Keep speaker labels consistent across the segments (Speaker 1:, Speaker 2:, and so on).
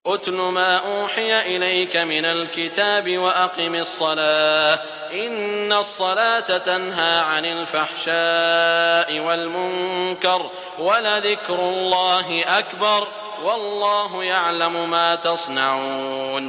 Speaker 1: اتل ما اوحي اليك من الكتاب واقم الصلاة ان الصلاة تنهى عن الفحشاء والمنكر ولذكر الله اکبر واللہ یعلم ما تصنعون۔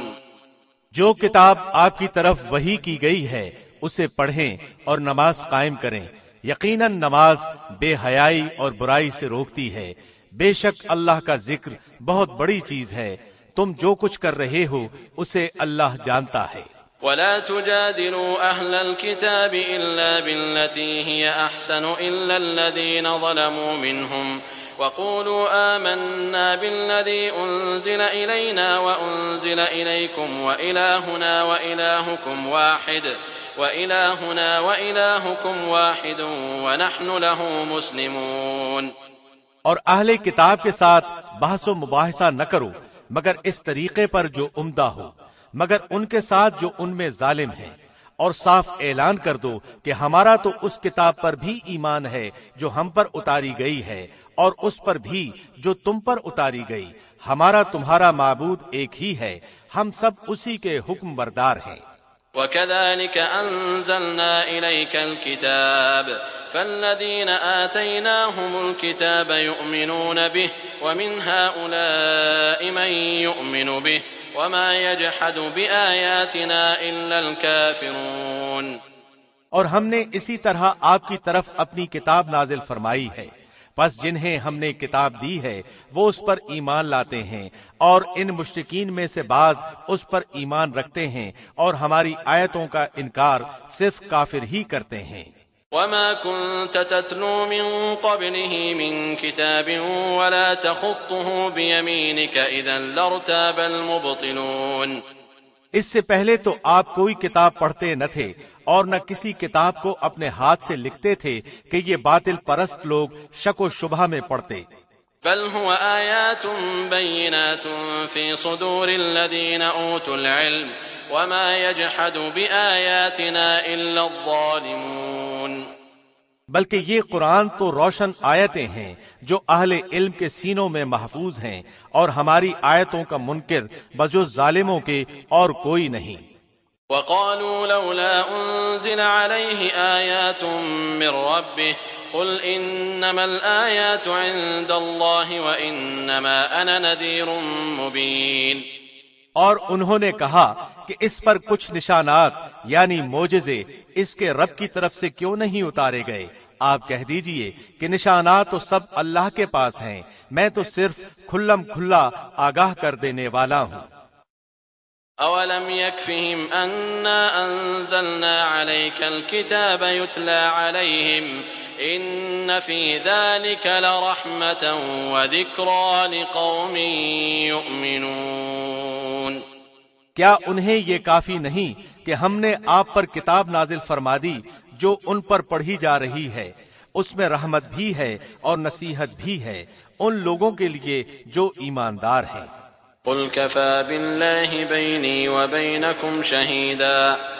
Speaker 2: جو کتاب آپ کی طرف وحی کی گئی ہے اسے پڑھیں اور نماز قائم کریں، یقیناً نماز بے حیائی اور برائی سے روکتی ہے، بے شک اللہ کا ذکر بہت بڑی چیز ہے، تم جو کچھ کر رہے ہو اسے اللہ جانتا ہے۔
Speaker 1: ولا تجادلوا أهل الكتاب إلا بالتي هي أحسن إلا الذين ظلموا منهم وقولوا آمنا بالذي أنزل إلينا وأنزل إليكم وإلهنا وإلهكم واحد ونحن له مسلمون۔
Speaker 2: اور اہل کتاب کے ساتھ بحث و مباحثہ نہ کرو مگر اس طریقے پر جو عمدہ ہو، مگر ان کے ساتھ جو ان میں ظالم ہیں، اور صاف اعلان کر دو کہ ہمارا تو اس کتاب پر بھی ایمان ہے جو ہم پر اتاری گئی ہے اور اس پر بھی جو تم پر اتاری گئی، ہمارا تمہارا معبود ایک ہی ہے، ہم سب اسی کے حکم بردار ہیں۔
Speaker 1: وَكَذَلِكَ أَنزَلْنَا إِلَيْكَ الْكِتَابَ فَالَّذِينَ آتَيْنَاهُمُ الْكِتَابَ يُؤْمِنُونَ بِهِ وَمِنْ هَؤُلَاءِ مَن يُؤْمِنُ بِهِ وَمَا يَجْحَدُ بِآيَاتِنَا إِلَّا الْكَافِرُونَ۔
Speaker 2: اور ہم نے اسی طرح آپ کی طرف اپنی کتاب نازل فرمائی ہے، پس جنہیں ہم نے کتاب دی ہے وہ اس پر ایمان لاتے ہیں، اور ان مشرکین میں سے بعض اس پر ایمان رکھتے ہیں اور ہماری آیتوں کا انکار صرف کافر ہی کرتے ہیں۔
Speaker 1: وَمَا كُنْتَ تَتْلُو مِن قَبْلِهِ مِن كِتَابٍ وَلَا تَخُطُّهُ بِيَمِينِكَ إِذًا لَارْتَابَ الْمُبْطِلُونَ۔
Speaker 2: اس سے پہلے تو آپ کوئی کتاب پڑھتے نہ تھے اور نہ کسی کتاب کو اپنے ہاتھ سے لکھتے تھے کہ یہ باطل پرست لوگ شک و شبہ میں پڑتے۔
Speaker 1: بل هو آیات بینات فی صدور الذین اوتوا العلم وما یجحد بآیاتنا الا الظالمون۔
Speaker 2: بلکہ یہ قرآن تو روشن آیتیں ہیں جو اہل علم کے سینوں میں محفوظ ہیں، اور ہماری آیتوں کا منکر بجز ظالموں کے اور کوئی نہیں۔
Speaker 1: وقالوا لولا انزل عليه آیات من ربه قل انما الآیات عند الله وانما انا نذیر مبین۔
Speaker 2: اور انہوں نے کہا کہ اس پر کچھ نشانات یعنی معجزے اس کے رب کی طرف سے کیوں نہیں اتارے گئے؟ آپ کہہ دیجئے کہ نشانات تو سب اللہ کے پاس ہیں، میں تو صرف کھلم کھلا آگاہ کر دینے والا ہوں۔
Speaker 1: اولم يكفهم انا انزلنا عليك الكتاب يتلى عليهم ان في ذلك لرحمة وذكرى لقوم يؤمنون۔
Speaker 2: کیا انہیں یہ کافی نہیں کہ ہم نے آپ پر کتاب نازل فرما دی جو ان پر پڑھی جا رہی ہے، اس میں رحمت بھی ہے اور نصیحت بھی ہے ان لوگوں کے لیے جو ایماندار ہیں۔
Speaker 1: قل كفى بالله بيني وبينكم شهيدا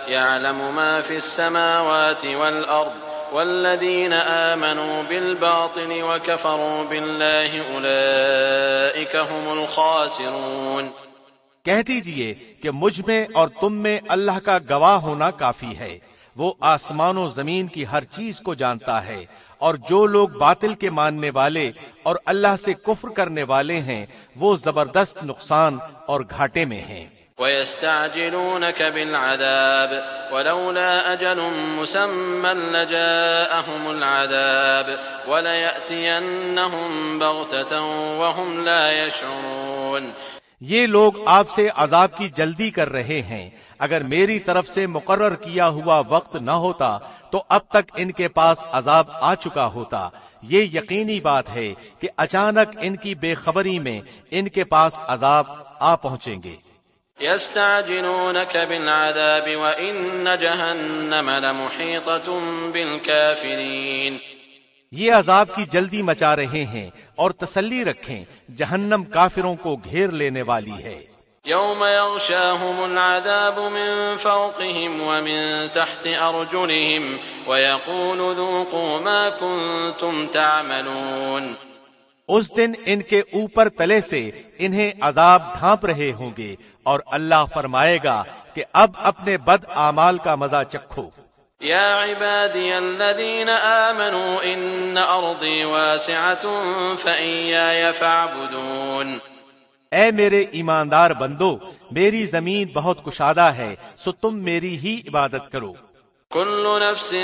Speaker 1: يعلم ما في السماوات والأرض والذين آمنوا بالباطل وكفروا بالله أولئك هم الخاسرون۔
Speaker 2: کہہ دیجئے کہ مجھ میں اور تم میں اللہ کا گواہ ہونا کافی ہے، وہ آسمان و زمین کی ہر چیز کو جانتا ہے، اور جو لوگ باطل کے ماننے والے اور اللہ سے کفر کرنے والے ہیں وہ زبردست نقصان اور گھاٹے میں ہیں۔
Speaker 1: وَيَسْتَعْجِلُونَكَ بِالْعَذَابِ وَلَوْلَا أَجَلٌ مُّسَمًّى لَّجَاءَهُمُ الْعَذَابُ وَلَيَأْتِيَنَّهُمْ بَغْتَةً وَهُمْ لَا يَشْعُرُونَ۔
Speaker 2: یہ لوگ آپ سے عذاب کی جلدی کر رہے ہیں، اگر میری طرف سے مقرر کیا ہوا وقت نہ ہوتا تو اب تک ان کے پاس عذاب آ چکا ہوتا۔ یہ یقینی بات ہے کہ اچانک ان کی بے خبری میں ان کے پاس عذاب آ پہنچیں گے۔
Speaker 1: يَسْتَعْجِلُونَكَ بِالْعَذَابِ وَإِنَّ جَهَنَّمَ لَمُحِيطَةٌ بِالْكَافِرِينَ۔
Speaker 2: یہ عذاب کی جلدی مچا رہے ہیں، اور تسلی رکھیں جہنم کافروں کو گھیر لینے والی ہے۔
Speaker 1: يَوْمَ يَغْشَاهُمُ الْعَذَابُ مِنْ فَوْقِهِمْ وَمِنْ تَحْتِ أَرْجُلِهِمْ وَيَقُولُ ذُوقُوا مَا كُنْتُمْ تَعْمَلُونَ۔
Speaker 2: اس دن ان کے اوپر تلے سے انہیں عذاب ڈھانپ رہے ہوں گے اور اللہ فرمائے گا کہ اب اپنے بد اعمال کا مزہ چکھو۔
Speaker 1: یا عبادی الذین آمنوا ان ارضی واسعۃ فإیایا فاعبدون۔
Speaker 2: اے میرے ایماندار بندو، میری زمین بہت کشادہ ہے، سو تم میری ہی عبادت کرو۔
Speaker 1: کل نفس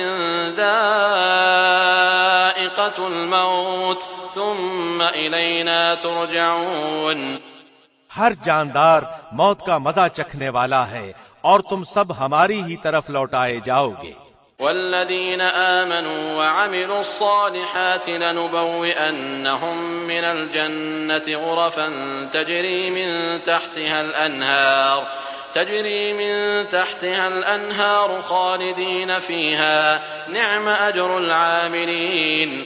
Speaker 1: ذائقۃ الموت ثم الینا ترجعون۔
Speaker 2: ہر جاندار موت کا مزہ چکھنے والا ہے اور تم سب ہماری ہی طرف لوٹائے جاؤ گے۔
Speaker 1: والذین آمنوا وعملوا الصالحات لنبوئنهم من الجنة غرفا تجری من تحتها الأنهار خالدین فیہا نعم اجر العاملین۔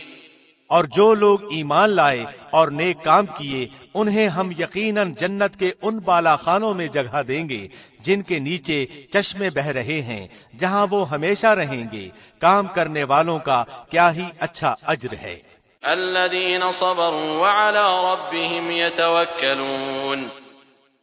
Speaker 2: اور جو لوگ ایمان لائے اور نیک کام کیے انہیں ہم یقیناً جنت کے ان بالا خانوں میں جگہ دیں گے جن کے نیچے چشمے بہ رہے ہیں، جہاں وہ ہمیشہ رہیں گے۔ کام کرنے والوں کا کیا ہی اچھا اجر ہے۔
Speaker 1: الذین صبروا وعلی ربهم یتوکلون۔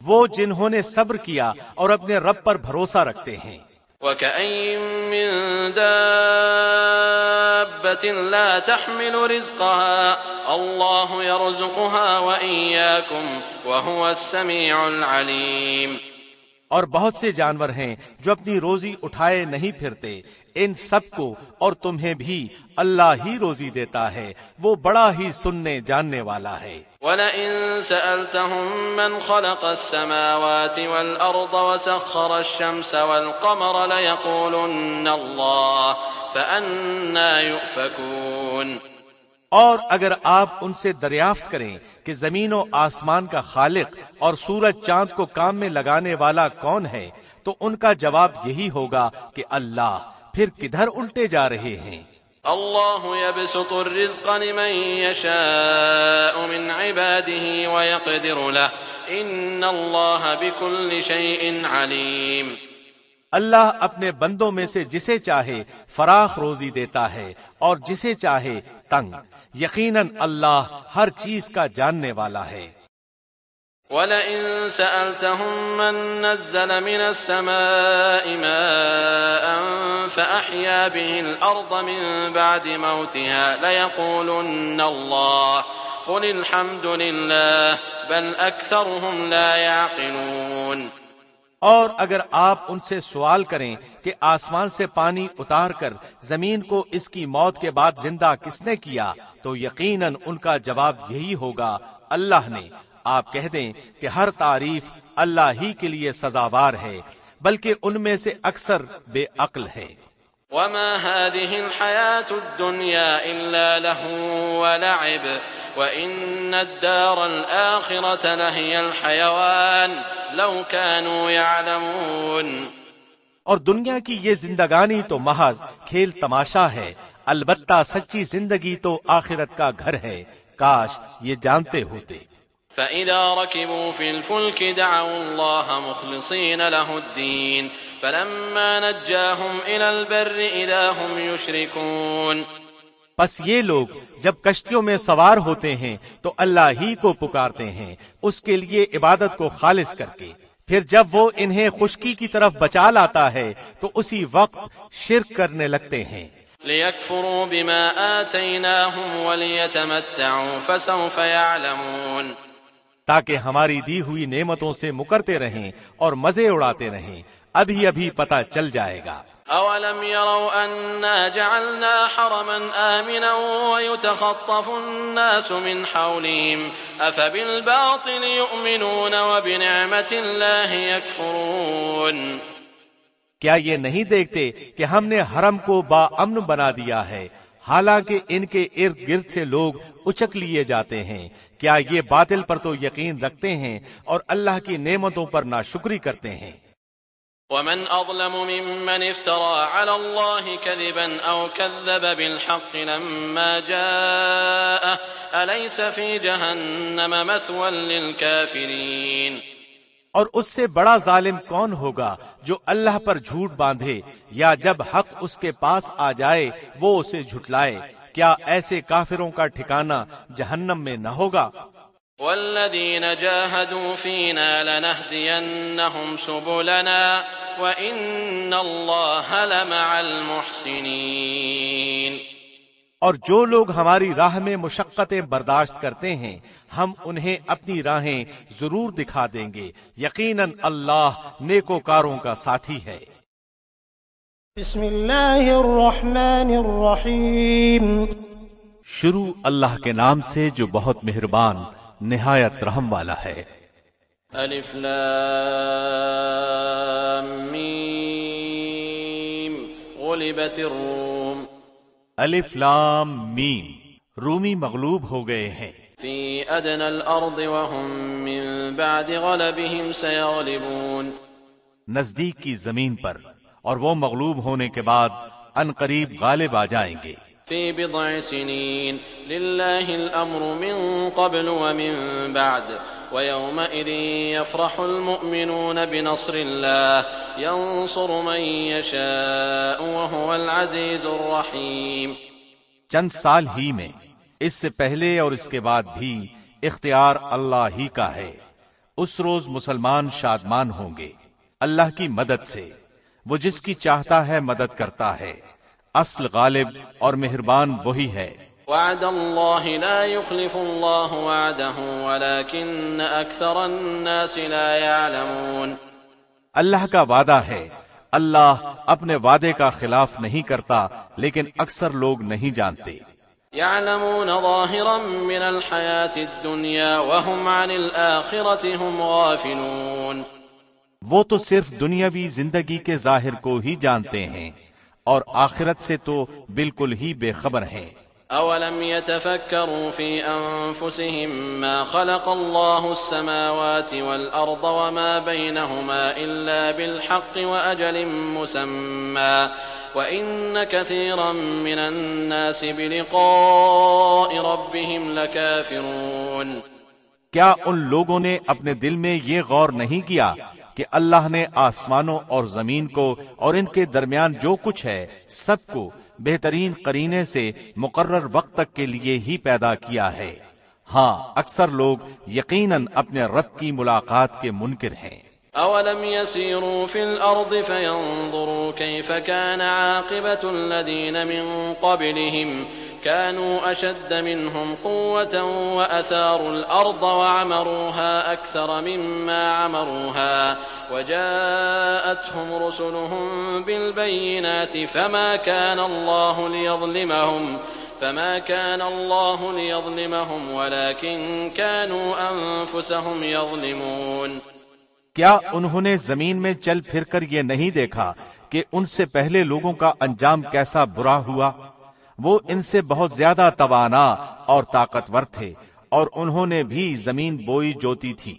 Speaker 2: وہ جنہوں نے صبر کیا اور اپنے رب پر بھروسہ رکھتے ہیں۔
Speaker 1: وَكَأَيٍّ مِّن دَابَّةٍ لَّا تَحْمِلُ رِزْقَهَا اللَّهُ يَرْزُقُهَا وَإِيَّاكُمْ وَهُوَ السَّمِيعُ الْعَلِيمُ۔
Speaker 2: اور بہت سے جانور ہیں جو اپنی روزی اٹھائے نہیں پھرتے، ان سب کو اور تمہیں بھی اللہ ہی روزی دیتا ہے، وہ بڑا ہی سننے جاننے والا ہے۔
Speaker 1: وَلَئِن سَأَلْتَهُم مَّنْ خَلَقَ السَّمَاوَاتِ وَالْأَرْضَ وَسَخَّرَ الشَّمْسَ وَالْقَمَرَ لَيَقُولُنَّ اللَّهُ فَأَنَّىٰ يُؤْفَكُونَ۔
Speaker 2: اور اگر آپ ان سے دریافت کریں کہ زمین و آسمان کا خالق اور سورج چاند کو کام میں لگانے والا کون ہے، تو ان کا جواب یہی ہوگا کہ اللہ، پھر کدھر الٹے جا رہے ہیں۔
Speaker 1: اللہ یبسط الرزق لمن یشاء من عباده ویقدر له ان اللہ بكل شیء علیم۔
Speaker 2: اللہ اپنے بندوں میں سے جسے چاہے فراخ روزی دیتا ہے اور جسے چاہے تنگ، یقیناً اللہ ہر چیز کا جاننے والا ہے۔
Speaker 1: وَلَئِن سَأَلْتَهُم مَّن نَّزَّلَ مِنَ السَّمَاءِ مَاءً فَأَحْيَا بِهِ الْأَرْضَ مِن بَعْدِ مَوْتِهَا لَيَقُولُنَّ اللَّهُ قُلِ الْحَمْدُ لِلَّهِ بَلْ أَكْثَرُهُمْ لَا يَعْقِلُونَ۔
Speaker 2: اور اگر آپ ان سے سوال کریں کہ آسمان سے پانی اتار کر زمین کو اس کی موت کے بعد زندہ کس نے کیا، تو یقیناً ان کا جواب یہی ہوگا، اللہ نے۔ آپ کہہ دیں کہ ہر تعریف اللہ ہی کے لیے سزاوار ہے، بلکہ ان میں سے اکثر بے عقل ہے۔
Speaker 1: وَمَا هَٰذِهِ الْحَيَاةُ الدُّنْيَا إِلَّا لَهْوٌ وَلَعِبٌ وَإِنَّ الدَّارَ الْآخِرَةَ لَهِيَ الْحَيَوَانُ لَوْ كَانُوا يَعْلَمُونَ۔
Speaker 2: اور دنیا کی یہ زندگانی تو محض کھیل تماشا ہے، البتہ سچی زندگی تو آخرت کا گھر ہے، کاش یہ جانتے ہوتے۔
Speaker 1: فَإِذَا رَكِبُوا فِي الْفُلْكِ دَعَوُا اللَّهَ مُخْلِصِينَ لَهُ الدِّينَ فَلَمَّا نَجَّاهُمْ إِلَى الْبَرِّ إِذَا هُمْ يُشْرِكُونَ۔
Speaker 2: پس یہ لوگ جب کشتیوں میں سوار ہوتے ہیں تو اللہ ہی کو پکارتے ہیں اس کے لیے عبادت کو خالص کر کے، پھر جب وہ انہیں خشکی کی طرف بچا لاتا ہے تو اسی وقت شرک کرنے لگتے ہیں۔
Speaker 1: لِيَكْفُرُوا بِمَا آتَيْنَاهُمْ وَلِيَتَمَتَّعُوا فَسَوْفَ يَعْلَمُونَ۔
Speaker 2: تاکہ ہماری دی ہوئی نعمتوں سے مکرتے رہیں اور مزے اڑاتے رہیں، ابھی ابھی پتہ چل جائے گا۔
Speaker 1: أَوَلَمْ يَرَوْا أَنَّا جَعَلْنَا حَرَمًا آمِنًا وَيُتَخَطَّفُ النَّاسُ مِنْ حَوْلِهِمْ أَفَبِالْبَاطِلِ يُؤْمِنُونَ وَبِنِعْمَةِ اللَّهِ يَكْفُرُونَ۔
Speaker 2: کیا یہ نہیں دیکھتے کہ ہم نے حرم کو با امن بنا دیا ہے، حالانکہ ان کے ارد گرد سے لوگ اچک لیے جاتے ہیں؟ کیا یہ باطل پر تو یقین رکھتے ہیں اور اللہ کی نعمتوں پر ناشکری کرتے ہیں؟
Speaker 1: وَمَنْ أَظْلَمُ مِمَّنِ افْتَرَىٰ عَلَى اللَّهِ كَذِبًا أَوْ كَذَّبَ بِالْحَقِّ لَمَّا جَاءَهُ أَلَيْسَ فِي جَهَنَّمَ مَثْوًى لِلْكَافِرِينَ۔
Speaker 2: اور اس سے بڑا ظالم کون ہوگا جو اللہ پر جھوٹ باندھے یا جب حق اس کے پاس آ جائے وہ اسے جھٹلائے؟ کیا ایسے کافروں کا ٹھکانہ جہنم میں نہ ہوگا؟
Speaker 1: والذین جاہدوا فینا لنہدینہم سبلنا وإن اللہ لمع المحسنین،
Speaker 2: اور جو لوگ ہماری راہ میں مشقتیں برداشت کرتے ہیں ہم انہیں اپنی راہیں ضرور دکھا دیں گے، یقیناً اللہ نیکوکاروں کا ساتھی ہے۔
Speaker 3: بسم اللہ الرحمن الرحیم،
Speaker 2: شروع اللہ کے نام سے جو بہت مہربان نہایت رحم والا ہے۔
Speaker 1: الف لام میم غلبت الروم،
Speaker 2: الف لام میم، رومی مغلوب ہو گئے ہیں۔
Speaker 1: فی ادنى الارض وهم من بعد غلبهم سيغلبون،
Speaker 2: نزدیک کی زمین پر، اور وہ مغلوب ہونے کے بعد ان قریب غالب آ جائیں گے۔
Speaker 1: فی بضع سنین للہ الامر من قبل ومن بعد ويومئذ يفرح المؤمنون بنصر الله ينصر من يشاء وهو العزيز الرحيم،
Speaker 2: چند سال ہی میں، اس سے پہلے اور اس کے بعد بھی اختیار اللہ ہی کا ہے۔ اس روز مسلمان شادمان ہوں گے اللہ کی مدد سے، وہ جس کی چاہتا ہے مدد کرتا ہے، اصل غالب اور مہربان وہی ہے۔
Speaker 1: وعد اللہ لا يخلف اللہ وعده ولكن اکثر الناس لا يعلمون،
Speaker 2: اللہ کا وعدہ ہے، اللہ اپنے وعدے کا خلاف نہیں کرتا لیکن اکثر لوگ نہیں جانتے۔
Speaker 1: يعلمون ظاہرا من الحیاة الدنیا وهم عن الآخرة هم غافلون،
Speaker 2: وہ تو صرف دنیاوی زندگی کے ظاہر کو ہی جانتے ہیں اور آخرت سے تو بالکل ہی بے خبر ہیں۔
Speaker 1: اولم يتفکروا فی انفسهم ما خلق اللہ السماوات والارض وما بینهما الا بالحق واجل مسمى وان كثيرا من الناس بلقاء ربهم لكافرون،
Speaker 2: کیا ان لوگوں نے اپنے دل میں یہ غور نہیں کیا کہ اللہ نے آسمانوں اور زمین کو اور ان کے درمیان جو کچھ ہے سب کو بہترین قرینے سے مقرر وقت تک کے لیے ہی پیدا کیا ہے؟ ہاں، اکثر لوگ یقیناً اپنے رب کی ملاقات کے منکر ہیں۔
Speaker 1: اولم يسيروا في الارض فينظروا كيف كان عاقبة الذين من قبلهم كانوا اشد منهم قوة واثاروا الارض وعمروها اكثر مما عمروها وجاءتهم رسلهم بالبينات فما كان الله ليظلمهم ولكن كانوا انفسهم يظلمون،
Speaker 2: کیا انہوں نے زمین میں چل پھر کر یہ نہیں دیکھا کہ ان سے پہلے لوگوں کا انجام کیسا برا ہوا؟ وہ ان سے بہت زیادہ توانا اور طاقتور تھے، اور انہوں نے بھی زمین بوئی جوتی تھی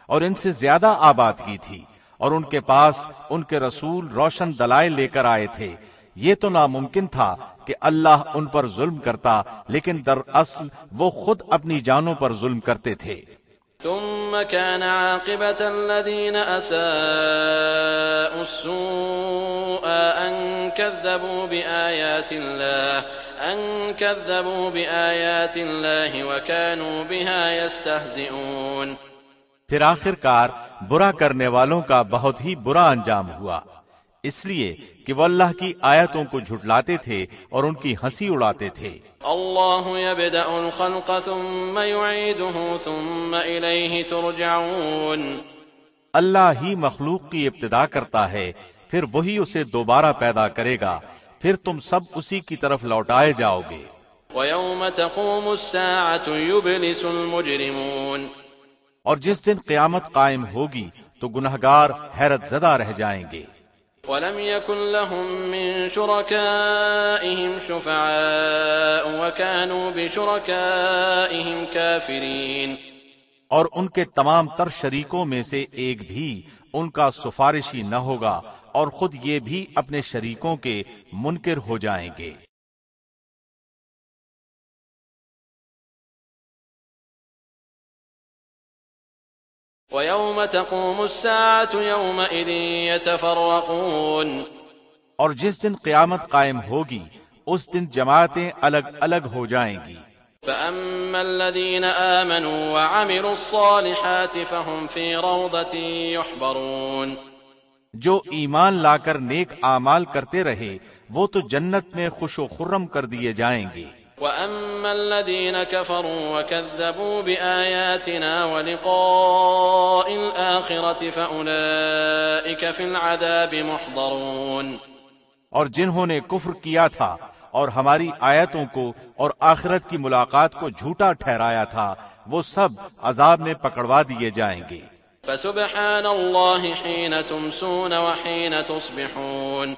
Speaker 2: اور ان سے زیادہ آباد کی تھی، اور ان کے پاس ان کے رسول روشن دلائل لے کر آئے تھے۔ یہ تو ناممکن تھا کہ اللہ ان پر ظلم کرتا، لیکن دراصل وہ خود اپنی جانوں پر ظلم کرتے تھے۔
Speaker 1: ثم كان عاقبة الذين أساءوا السوء أن كذبوا بآيات الله وكانوا بها يستهزئون،
Speaker 2: پھر آخر کار برا کرنے والوں کا بہت ہی برا انجام ہوا، اس لیے کہ وہ اللہ کی آیتوں کو جھٹلاتے تھے اور ان کی ہنسی اڑاتے تھے۔
Speaker 1: اللہ یبدأ الخلق ثم يعيده ثم الیہ ترجعون،
Speaker 2: اللہ ہی مخلوق کی ابتدا کرتا ہے، پھر وہی اسے دوبارہ پیدا کرے گا، پھر تم سب اسی کی طرف لوٹائے جاؤ گے۔
Speaker 1: وَيَوْمَ تَقُومُ السَّاعَةُ يُبْلِسُ الْمُجْرِمُونَ،
Speaker 2: اور جس دن قیامت قائم ہوگی تو گنہگار حیرت زدہ رہ جائیں گے۔
Speaker 1: وَلَمْ يَكُنْ لَهُم مِّن شُرَكَائِهِمْ شُفَعَاءُ وَكَانُوا بِشُرَكَائِهِمْ كَافِرِينَ،
Speaker 2: اور ان کے تمام تر شریکوں میں سے ایک بھی ان کا سفارشی نہ ہوگا، اور خود یہ بھی اپنے شریکوں کے منکر ہو جائیں گے۔
Speaker 1: وَيَوْمَ تَقُومُ السَّاعَةُ يَوْمَئِذٍ يَتَفَرَّقُونَ،
Speaker 2: اور جس دن قیامت قائم ہوگی اس دن جماعتیں الگ الگ ہو جائیں گی۔
Speaker 1: فأما الذين آمنوا وعملوا الصالحات فهم في روضة يحبرون،
Speaker 2: جو ایمان لا کر نیک اعمال کرتے رہے وہ تو جنت میں خوش و خرم کر دیے جائیں گے۔
Speaker 1: وأما الذين كفروا وكذبوا بآياتنا ولقاء الآخرة فأولئك في العذاب محضرون،
Speaker 2: اور جنہوں نے کفر کیا تھا اور ہماری آیتوں کو اور آخرت کی ملاقات کو جھوٹا ٹھہرایا تھا وہ سب عذاب میں پکڑوا دیے جائیں گے۔
Speaker 1: فسبحان الله حين تمسون وحين تصبحون،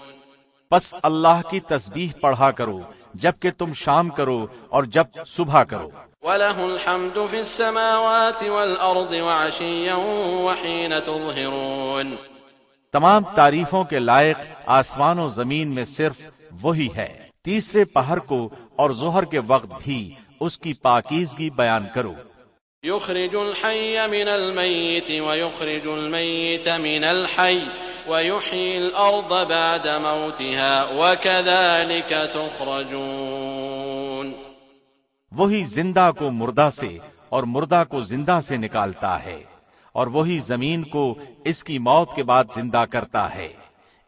Speaker 2: پس اللہ کی تسبیح پڑھا کرو جب کہ تم شام کرو اور جب صبح کرو۔
Speaker 1: وله الحمد في السماوات والأرض وعشيا وحين تظهرون،
Speaker 2: تمام تعریفوں کے لائق آسمان و زمین میں صرف وہی ہے، تیسرے پہر کو اور ظہر کے وقت بھی اس کی پاکیزگی بیان کرو۔
Speaker 1: يخرج الحي من الميت ويخرج الميت من الحي ويحيي الأرض بعد موتها وكذلك تخرجون،
Speaker 2: وہی زندہ کو مردہ سے اور مردہ کو زندہ سے نکالتا ہے، اور وہی زمین کو اس کی موت کے بعد زندہ کرتا ہے،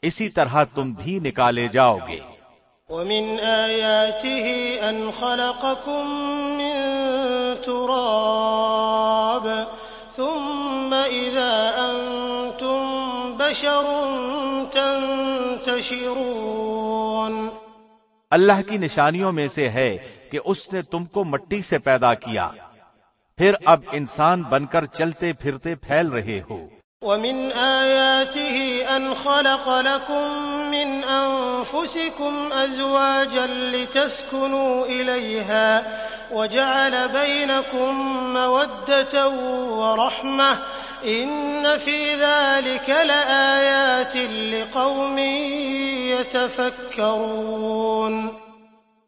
Speaker 2: اسی طرح تم بھی نکالے جاؤ گے۔
Speaker 3: ومن آياته أن خلقكم من تراب ثم إذا أنتم بشر تنتشرون،
Speaker 2: اللہ کی نشانیوں میں سے ہے کہ اس نے تم کو مٹی سے پیدا کیا، پھر اب انسان بن کر چلتے پھرتے پھیل رہے ہو۔
Speaker 3: ومن آياته أن خلق لكم من أنفسكم أزواجا لتسكنوا إليها وجعل بينكم مودة ورحمة إن في ذلك لآيات لقوم يتفكرون،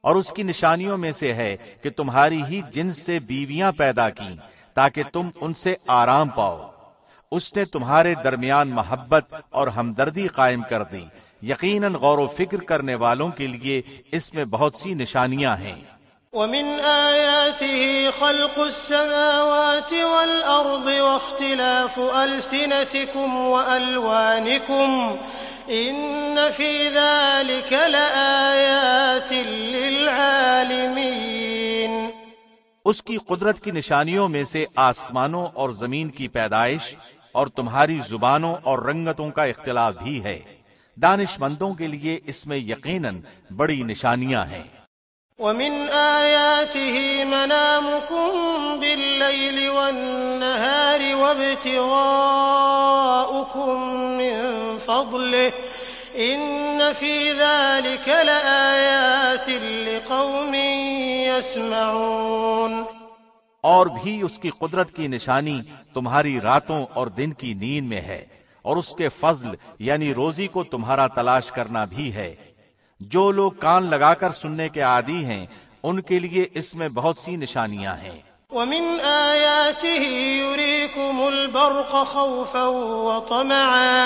Speaker 2: اور اس کی نشانیوں میں سے ہے کہ تمہاری ہی جنس سے بیویاں پیدا کی تاکہ تم ان سے آرام پاؤ، اس نے تمہارے درمیان محبت اور ہمدردی قائم کر دی، یقیناً غور و فکر کرنے والوں کے لیے اس میں بہت سی نشانیاں ہیں۔
Speaker 3: ومن آياته خلق السماوات والأرض واختلاف ألسنتكم وألوانكم إن في ذلك لآيات للعالمين،
Speaker 2: اس کی قدرت کی نشانیوں میں سے آسمانوں اور زمین کی پیدائش اور تمہاری زبانوں اور رنگتوں کا اختلاف بھی ہے، دانش مندوں کے لیے اس میں یقیناً بڑی نشانیاں ہیں۔
Speaker 3: ومن آياته منامكم بالليل والنهار وابتغاؤكم من فضله إن في ذلك لآيات لقوم يسمعون،
Speaker 2: اور بھی اس کی قدرت کی نشانی تمہاری راتوں اور دن کی نیند میں ہے، اور اس کے فضل یعنی روزی کو تمہارا تلاش کرنا بھی ہے۔ جو لوگ کان لگا کر سننے کے عادی ہیں ان کے لیے اس میں بہت سی نشانیاں ہیں۔
Speaker 3: ومن آياته يريكم البرق خوفا وطمعا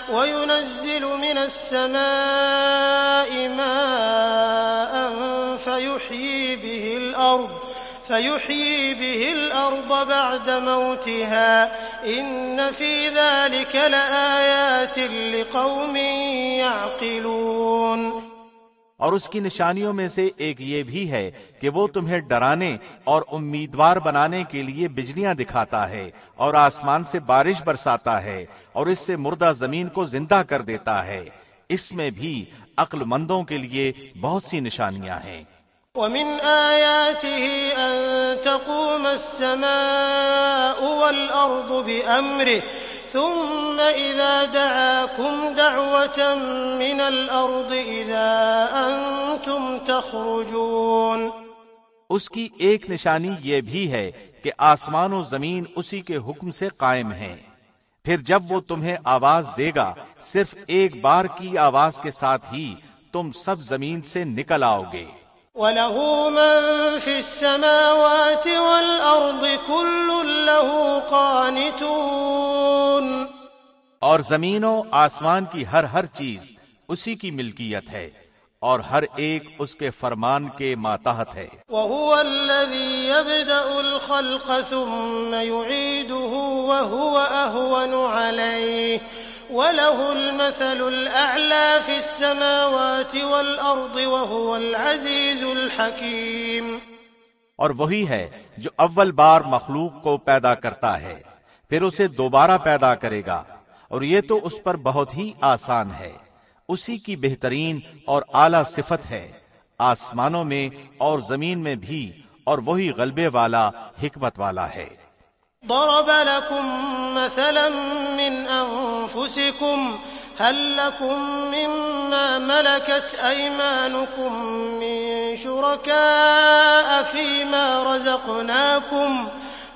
Speaker 3: وينزل من السماء ماء فيحيي به الأرض بعد موتها إن في ذلك لآيات لقوم يعقلون،
Speaker 2: اور اس کی نشانیوں میں سے ایک یہ بھی ہے کہ وہ تمہیں ڈرانے اور امیدوار بنانے کے لیے بجلیاں دکھاتا ہے اور آسمان سے بارش برساتا ہے اور اس سے مردہ زمین کو زندہ کر دیتا ہے، اس میں بھی عقل مندوں کے لیے بہت سی نشانیاں ہیں۔
Speaker 3: ومن آياته أن تقوم السماء والأرض بأمره ثم إذا دعاكم دعوة من الأرض إذا أنتم تخرجون،
Speaker 2: اس کی ایک نشانی یہ بھی ہے کہ آسمان و زمین اسی کے حکم سے قائم ہیں، پھر جب وہ تمہیں آواز دے گا صرف ایک بار کی آواز کے ساتھ ہی تم سب زمین سے نکل آؤ گے۔
Speaker 3: وَلَهُ مَن فِي السَّمَاوَاتِ وَالْأَرْضِ كُلٌّ لَّهُ قَانِتُونَ،
Speaker 2: اور زمین و آسمان کی ہر چیز اسی کی ملکیت ہے، اور ہر ایک اس کے فرمان کے ماتحت ہے۔
Speaker 3: وَهُوَ الَّذِي يَبْدَأُ الْخَلْقَ ثُمَّ يُعِيدُهُ وَهُوَ أَهْوَنُ عَلَيْهِ وَلَهُ الْمَثَلُ الْأَعْلَى فِي السَّمَاوَاتِ وَالْأَرْضِ وَهُوَ الْعَزِيزُ الْحَكِيمُ۔
Speaker 2: اور وہی ہے جو اول بار مخلوق کو پیدا کرتا ہے، پھر اسے دوبارہ پیدا کرے گا، اور یہ تو اس پر بہت ہی آسان ہے۔ اسی کی بہترین اور اعلیٰ صفت ہے آسمانوں میں اور زمین میں بھی، اور وہی غلبے والا، حکمت والا ہے۔
Speaker 3: ضرب لكم مثلا من أنفسكم هل لكم مما ملكت أيمانكم من شركاء فيما رزقناكم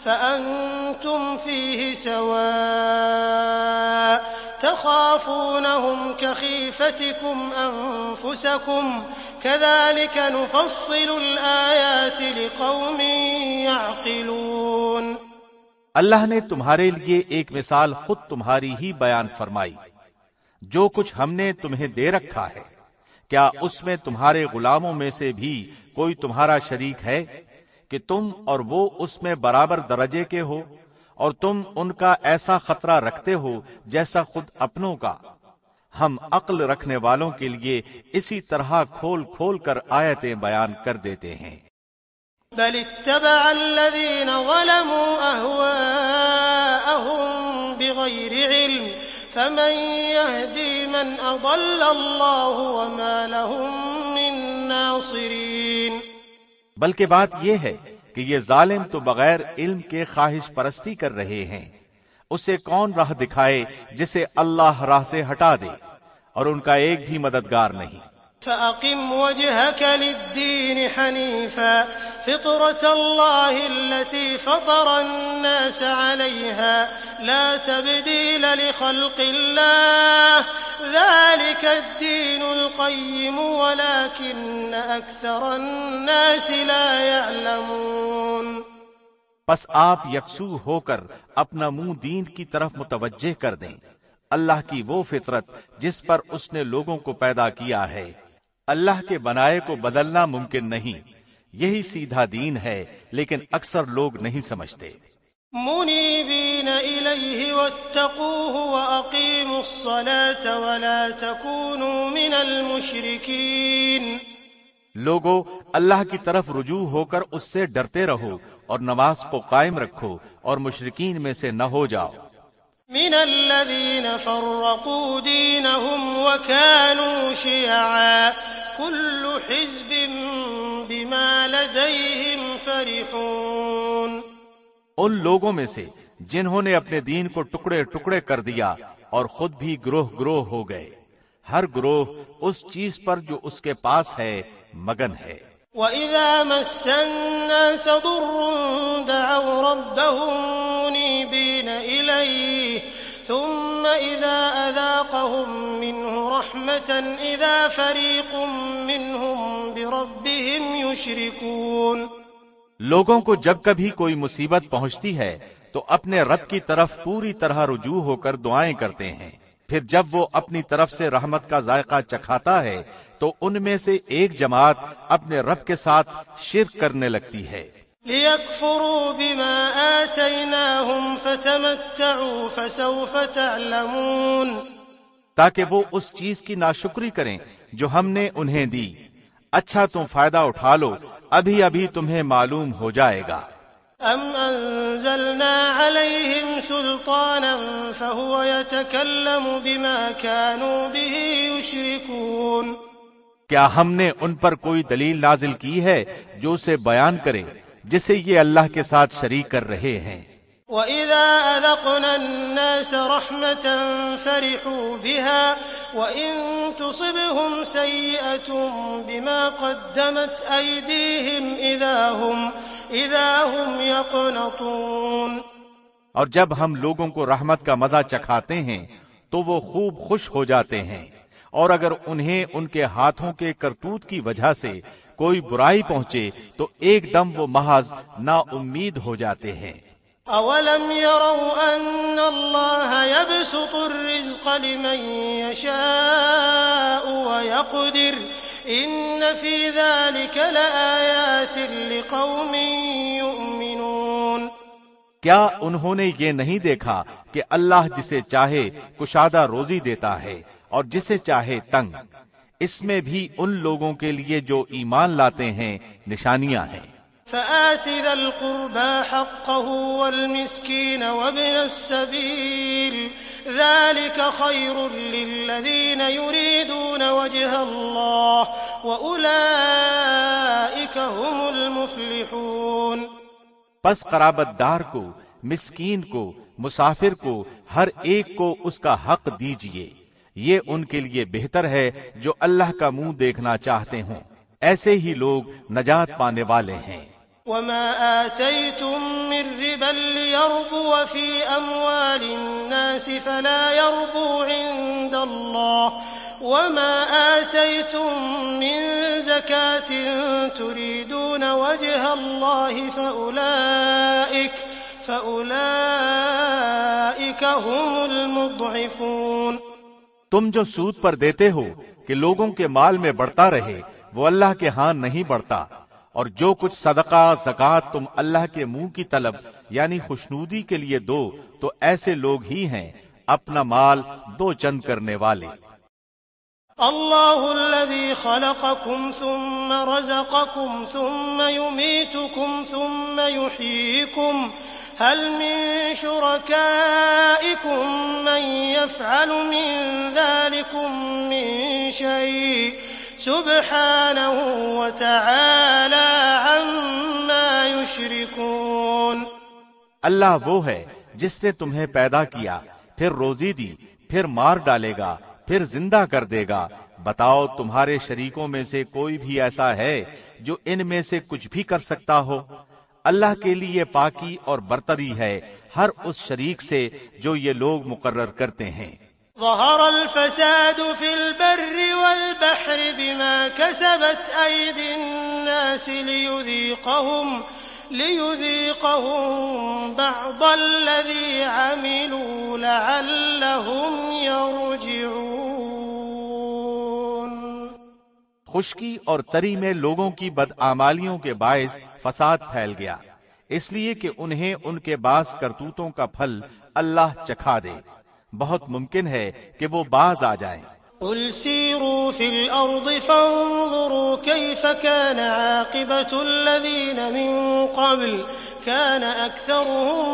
Speaker 3: فأنتم فيه سواء تخافونهم كخيفتكم أنفسكم كذلك نفصل الآيات لقوم يعقلون۔
Speaker 2: اللہ نے تمہارے لیے ایک مثال خود تمہاری ہی بیان فرمائی۔ جو کچھ ہم نے تمہیں دے رکھا ہے، کیا اس میں تمہارے غلاموں میں سے بھی کوئی تمہارا شریک ہے کہ تم اور وہ اس میں برابر درجے کے ہو، اور تم ان کا ایسا خطرہ رکھتے ہو جیسا خود اپنوں کا؟ ہم عقل رکھنے والوں کے لیے اسی طرح کھول کھول کر آیتیں بیان کر دیتے ہیں۔
Speaker 3: بل اتبع الذين ظلموا أهواءهم بغير علم فمن يهدي من أضل الله وما لهم من ناصرين۔
Speaker 2: بلکہ بات یہ ہے کہ یہ ظالم تو بغیر علم کے خواہش پرستی کر رہے ہیں، اسے کون راہ دکھائے جسے اللہ راہ سے ہٹا دے، اور ان کا ایک بھی مددگار نہیں۔
Speaker 3: فأقم وجهك للدين حنيفا فطرة الله التي فطر الناس عليها لا تبديل لخلق الله ذلك الدين القيم ولكن أكثر الناس لا يعلمون۔
Speaker 2: پس آپ یکسو ہو کر اپنا منہ دین کی طرف متوجہ کر دیں، اللہ کی وہ فطرت جس پر اس نے لوگوں کو پیدا کیا ہے۔ اللہ کے بنائے کو بدلنا ممکن نہیں، یہی سیدھا دین ہے، لیکن اکثر لوگ نہیں سمجھتے۔
Speaker 3: منیبین الیہ واتقوہ واقیموا الصلاة ولا تکونوا من المشرکین۔
Speaker 2: لوگو، اللہ کی طرف رجوع ہو کر اس سے ڈرتے رہو، اور نماز کو قائم رکھو، اور مشرکین میں سے نہ ہو جاؤ۔
Speaker 3: من الذين فرقوا دينهم وكانوا شيعا كل حزب بما لديهم فرحون۔
Speaker 2: ان لوگوں میں سے جنہوں نے اپنے دین کو ٹکڑے ٹکڑے کر دیا اور خود بھی گروہ گروہ ہو گئے، ہر گروہ اس چیز پر جو اس کے پاس ہے مگن ہے۔
Speaker 3: وَإِذَا مَسَّ النَّاسَ ضُرٌّ دَعَوْا رَبَّهُم مُّنِيبِينَ إِلَيْهِ ثُمَّ إِذَا أَذَاقَهُم مِّنْهُ رَحْمَةً إِذَا فَرِيقٌ مِّنْهُم بِرَبِّهِمْ يُشْرِكُونَ۔
Speaker 2: لوگوں کو جب کبھی کوئی مصیبت پہنچتی ہے تو اپنے رب کی طرف پوری طرح رجوع ہو کر دعائیں کرتے ہیں، پھر جب وہ اپنی طرف سے رحمت کا ذائقہ چکھاتا ہے تو ان میں سے ایک جماعت اپنے رب کے ساتھ شرک کرنے لگتی ہے۔
Speaker 3: لِيَكْفُرُوا بِمَا آتَيْنَاهُمْ فَتَمَتَّعُوا فَسَوْفَ تَعْلَمُونَ۔
Speaker 2: تاکہ وہ اس چیز کی ناشکری کریں جو ہم نے انہیں دی۔ اچھا تم فائدہ اٹھا لو، ابھی ابھی تمہیں معلوم ہو جائے گا۔
Speaker 3: أَمْ أَنزَلْنَا عَلَيْهِمْ سُلْطَانًا فَهُوَ يَتَكَلَّمُ بِمَا كَانُوا بِهِ يُشْرِكُونَ۔
Speaker 2: کیا ہم نے ان پر کوئی دلیل نازل کی ہے جو اسے بیان کرے جسے یہ اللہ کے ساتھ شریک کر رہے ہیں؟
Speaker 3: وَإِذَا أَذَقْنَا النَّاسَ رَحْمَةً فَرِحُوا بِهَا وَإِن تُصِبْهُمْ سَيِّئَةٌ بِمَا قَدَّمَتْ أَيْدِيهِمْ إِذَا هُمْ يَقْنَطُونَ۔
Speaker 2: اور جب ہم لوگوں کو رحمت کا مزہ چکھاتے ہیں تو وہ خوب خوش ہو جاتے ہیں، اور اگر انہیں ان کے ہاتھوں کے کرتوت کی وجہ سے کوئی برائی پہنچے تو ایک دم وہ محض نا امید ہو جاتے ہیں۔
Speaker 3: أَوَلَمْ يَرَوْا أَنَّ اللَّهَ يَبْسُطُ الرِّزْقَ لِمَن يَشَاءُ وَيَقْدِرُ إن في ذلك لآيات لقوم يؤمنون۔
Speaker 2: کیا انہوں نے یہ نہیں دیکھا کہ اللہ جسے چاہے کشادہ روزی دیتا ہے اور جسے چاہے تنگ؟ اس میں بھی ان لوگوں کے لیے جو ایمان لاتے ہیں نشانیاں ہیں۔
Speaker 3: فآت ذا القربى حقه والمسكين وابن السبيل ذلك خير للذين يريدون وجه الله وأولئك هم المفلحون۔
Speaker 2: پس قرابت دار کو، مسکین کو، مسافر کو، ہر ایک کو اس کا حق دیجئے، یہ ان کے لیے بہتر ہے جو اللہ کا منہ دیکھنا چاہتے ہوں، ایسے ہی لوگ نجات پانے والے ہیں۔
Speaker 3: وما آتيتم من ربا ليربو في أموال الناس فلا يربو عند الله وما آتيتم من زكاة تريدون وجه الله فأولئك هم المضعفون۔
Speaker 2: تم جو سود پر دیتے ہو کہ لوگوں کے مال میں بڑھتا رہے، وہ اللہ کے ہاں نہیں بڑھتا، اور جو کچھ صدقہ زکوٰۃ تم اللہ کے منہ کی طلب یعنی خوشنودی کے لیے دو تو ایسے لوگ ہی ہیں اپنا مال دو چند کرنے والے۔
Speaker 3: اللہ الذی خلقکم ثم رزقکم ثم یمیتکم ثم یحییکم هل من شرکائکم من یفعل من ذلکم من شیء سبحانه وتعالى عما يشركون۔
Speaker 2: اللہ وہ ہے جس نے تمہیں پیدا کیا، پھر روزی دی، پھر مار ڈالے گا، پھر زندہ کر دے گا۔ بتاؤ تمہارے شریکوں میں سے کوئی بھی ایسا ہے جو ان میں سے کچھ بھی کر سکتا ہو؟ اللہ کے لیے پاکی اور برتری ہے ہر اس شریک سے جو یہ لوگ مقرر کرتے ہیں۔
Speaker 3: ظهر الفساد في البر والبحر بما كسبت أيدي الناس ليذيقهم بعض الذي عملوا لعلهم يرجعون۔
Speaker 2: خشکی اور تری میں لوگوں کی بدعمالیوں کے باعث فساد پھیل گیا، اس لیے کہ انہیں ان کے بعض کرتوتوں کا پھل اللہ چکھا دے۔ بہت ممکن ہے کہ وہ باز آ جائیں۔
Speaker 3: قل سیروا فی الارض فانظروا کیف کان عاقبۃ الذین من قبل کان اکثرهم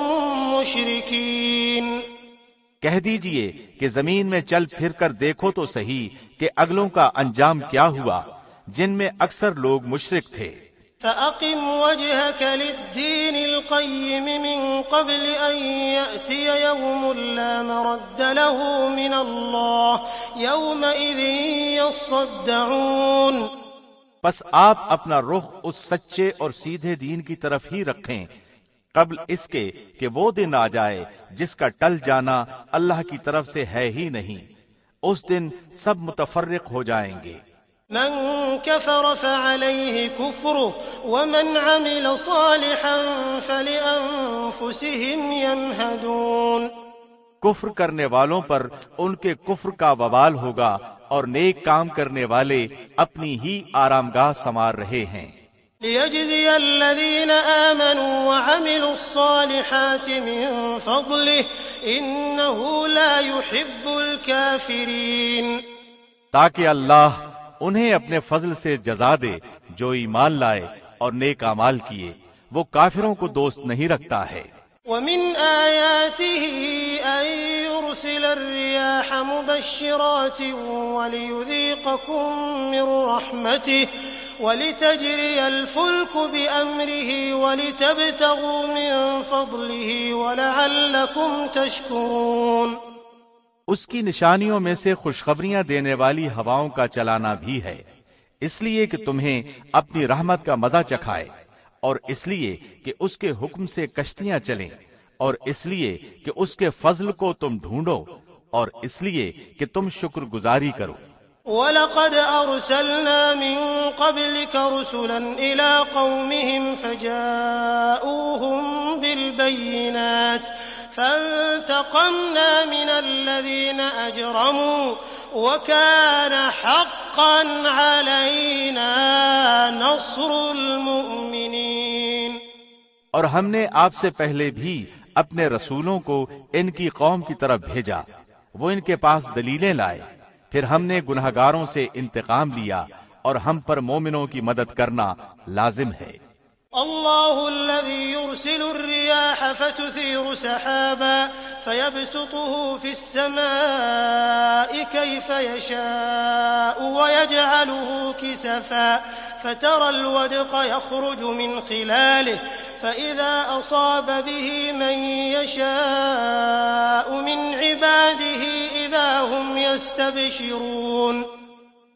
Speaker 3: مشرکین۔
Speaker 2: کہہ دیجئے کہ زمین میں چل پھر کر دیکھو تو صحیح کہ اگلوں کا انجام کیا ہوا جن میں اکثر لوگ مشرک تھے۔
Speaker 3: فأقم وجهك للدين القيم من قبل أن يأتي يوم لا مرد له من الله يومئذ يصدعون۔
Speaker 2: پس آپ اپنا رخ اس سچے اور سیدھے دین کی طرف ہی رکھیں قبل اس کے کہ وہ دن آ جائے جس کا ٹل جانا اللہ کی طرف سے ہے ہی نہیں، اس دن سب متفرق ہو جائیں گے۔
Speaker 3: من كفر فعليه كفره ومن عمل صالحا فلأنفسهم يمهدون۔
Speaker 2: کفر کرنے والوں پر ان کے کفر کا وبال ہوگا اور نیک کام کرنے والے اپنی ہی آرامگاہ سنوار رہے ہیں۔
Speaker 3: ليجزي الذين آمنوا وعملوا الصالحات من فضله إنه لا يحب الكافرين۔
Speaker 2: تاکہ اللہ انہیں اپنے فضل سے جزا دے جو ایمان لائے اور نیک اعمال کیے، وہ کافروں کو دوست نہیں رکھتا ہے۔
Speaker 3: ومن آياته أن يرسل الرياح مبشرات وليذيقكم من رحمته ولتجري الفلك بأمره ولتبتغوا من فضله ولعلكم تشكرون۔
Speaker 2: اس کی نشانیوں میں سے خوشخبریاں دینے والی ہواؤں کا چلانا بھی ہے، اس لیے کہ تمہیں اپنی رحمت کا مزہ چکھائے، اور اس لیے کہ اس کے حکم سے کشتیاں چلیں، اور اس لیے کہ اس کے فضل کو تم ڈھونڈو، اور اس لیے کہ تم شکر گزاری کرو۔
Speaker 3: وَلَقَدْ أَرْسَلْنَا مِن قَبْلِكَ رُسُلًا إِلَىٰ قَوْمِهِمْ فَجَاءُوهُم بِالْبَيِّنَاتِ فَانْتَقَمْنَا مِنَ الَّذِينَ أَجْرَمُوا وَكَانَ حَقًّا حقا علينا نصر المؤمنين۔
Speaker 2: اور ہم نے آپ سے پہلے بھی اپنے رسولوں کو ان کی قوم کی طرف بھیجا، وہ ان کے پاس دلیلیں لائے، پھر ہم نے گنہگاروں سے انتقام لیا، اور ہم پر مومنوں کی مدد کرنا لازم ہے۔
Speaker 3: الله الذي يرسل الرياح فتثير سحابا فيبسطه في السماء كيف يشاء ويجعله كسفا فترى الودق يخرج من خلاله فإذا أصاب به من يشاء من عباده إذا هم يستبشرون۔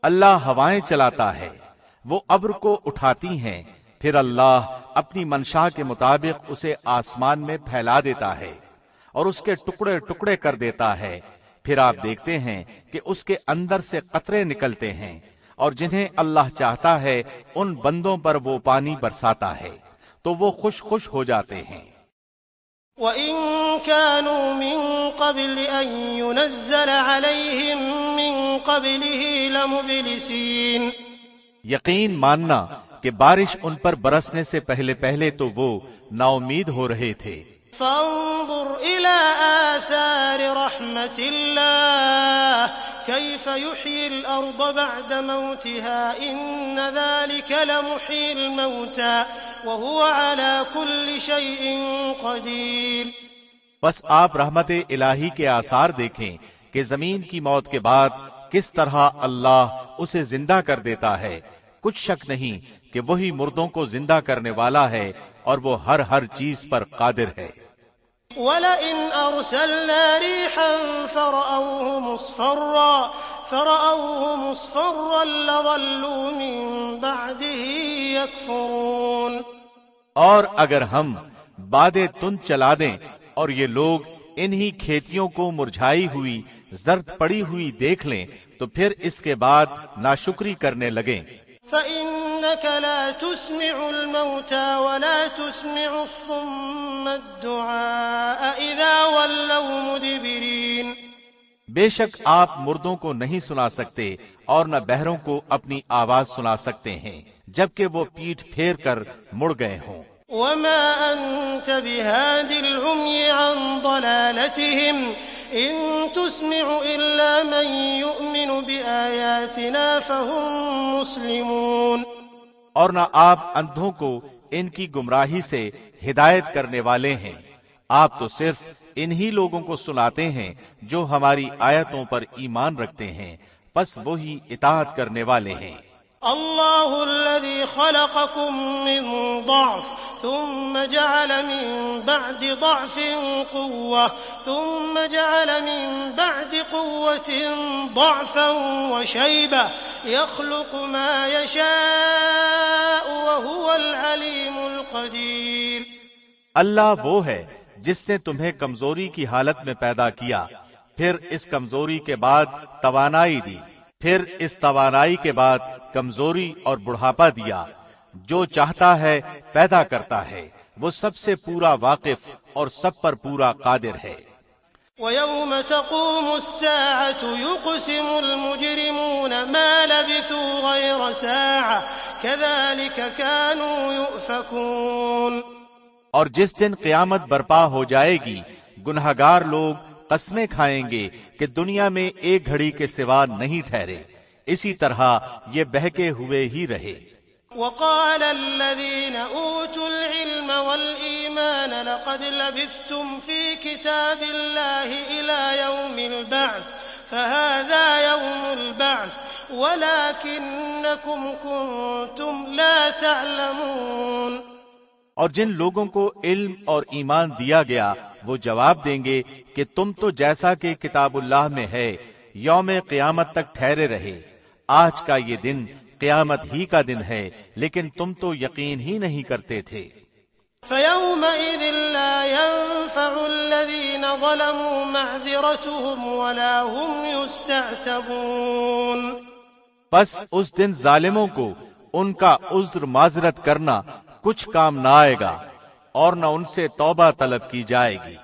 Speaker 2: اللہ ہوائیں چلاتا ہے، وہ ابر کو اٹھاتی ہیں، پھر اللہ اپنی منشا کے مطابق اسے آسمان میں پھیلا دیتا ہے اور اس کے ٹکڑے ٹکڑے کر دیتا ہے، پھر آپ دیکھتے ہیں کہ اس کے اندر سے قطرے نکلتے ہیں، اور جنہیں اللہ چاہتا ہے ان بندوں پر وہ پانی برساتا ہے تو وہ خوش خوش ہو جاتے ہیں۔
Speaker 3: وَإِن كَانُوا مِن قَبْلِ أَن يُنَزَّلَ عَلَيْهِم مِّن قَبْلِهِ لَمُبْلِسِينَ۔
Speaker 2: یقین ماننا کہ بارش ان پر برسنے سے پہلے پہلے تو وہ نا امید ہو رہے تھے۔
Speaker 3: فانظر إلى آثار رحمة الله كيف يحيي الأرض بعد موتها إن ذلك لمحيي الموتى وهو على كل شيء قدير۔
Speaker 2: بس آپ رحمت الہی کے آثار دیکھیں کہ زمین کی موت کے بعد کس طرح اللہ اسے زندہ کر دیتا ہے، کچھ شک نہیں کہ وہی مردوں کو زندہ کرنے والا ہے اور وہ ہر چیز پر قادر ہے۔
Speaker 3: وَلَئِنْ أَرْسَلْنَا رِيحًا فَرَأَوْهُ مُصْفَرًّا لَظَلُّوا مِن بَعْدِهِ يَكْفُرُونَ۔
Speaker 2: اور اگر ہم بادیں تند چلا دیں اور یہ لوگ انہی کھیتیوں کو مرجھائی ہوئی زرد پڑی ہوئی دیکھ لیں تو پھر اس کے بعد ناشکری کرنے لگیں۔
Speaker 3: فَإِنَّكَ لَا تُسْمِعُ الْمَوْتَى وَلَا تُسْمِعُ الصُّمَّ الدُّعَاءَ إِذَا وَلَّوْا مُدْبِرِينَ۔
Speaker 2: بے شک آپ مردوں کو نہیں سنا سکتے اور نہ بہروں کو اپنی آواز سنا سکتے ہیں جبکہ وہ پیٹھ پھیر کر مڑ گئے ہوں۔
Speaker 3: وَمَا أَنْتَ بِهَادِ الْعُمْيِ عَنْ ضَلَالَتِهِمْ إِن تُسْمِعُ إِلَّا مَن يُؤْمِنُ بِآيَاتِنَا فَهُمْ مُسْلِمُونَ۔
Speaker 2: اور نہ آپ اندھوں کو ان کی گمراہی سے ہدایت کرنے والے ہیں، آپ تو صرف انہی لوگوں کو سناتے ہیں جو ہماری آیتوں پر ایمان رکھتے ہیں، پس وہی اطاعت کرنے والے ہیں۔
Speaker 3: اللہ الذي خلقكم من ضعف ثم جعل من بعد ضعف قوة ثم جعل من بعد قوة ضعفا وشيبة يخلق ما يشاء وهو العليم القدير۔
Speaker 2: اللہ وہ ہے جس نے تمہیں کمزوری کی حالت میں پیدا کیا، پھر اس کمزوری کے بعد توانائی دی، پھر اس توانائی کے بعد کمزوری اور بڑھاپا دیا، جو چاہتا ہے پیدا کرتا ہے، وہ سب سے پورا واقف اور سب پر پورا قادر ہے۔
Speaker 3: وَيَوْمَ تَقُومُ السَّاعَةُ يُقْسِمُ الْمُجْرِمُونَ مَا لَبِثُوا غَيْرَ سَاعَةٍ كَذَلِكَ كَانُوا يُؤْفَكُونَ۔
Speaker 2: اور جس دن قیامت برپا ہو جائے گی گنہگار لوگ قسمیں کھائیں گے کہ دنیا میں ایک گھڑی کے سوا نہیں ٹھہرے، اسی طرح یہ بہکے ہوئے ہی رہے۔
Speaker 3: وَقَالَ الَّذِينَ أُوتُوا الْعِلْمَ وَالْإِيمَانَ لَقَدْ لَبِثْتُمْ فِي كِتَابِ اللَّهِ إِلَى يَوْمِ الْبَعْثِ فَهَذَا يَوْمُ الْبَعْثِ وَلَكِنَّكُمْ كُنتُمْ لَا تَعْلَمُونَ۔
Speaker 2: اور جن لوگوں کو علم اور ایمان دیا گیا وہ جواب دیں گے کہ تم تو جیسا کہ کتاب اللہ میں ہے یوم قیامت تک ٹھہرے رہے، آج کا یہ دن قیامت ہی کا دن ہے لیکن تم تو یقین ہی نہیں کرتے تھے۔
Speaker 3: فَيَوْمَئِذٍ لَّا يَنفَعُ الَّذِينَ ظَلَمُوا مَعْذِرَتُهُمْ وَلَا هُمْ يُسْتَعْتَبُونَ۔
Speaker 2: بس اس دن ظالموں کو ان کا عذر معذرت کرنا کچھ کام نہ آئے گا اور نہ ان سے توبہ طلب کی جائے گی۔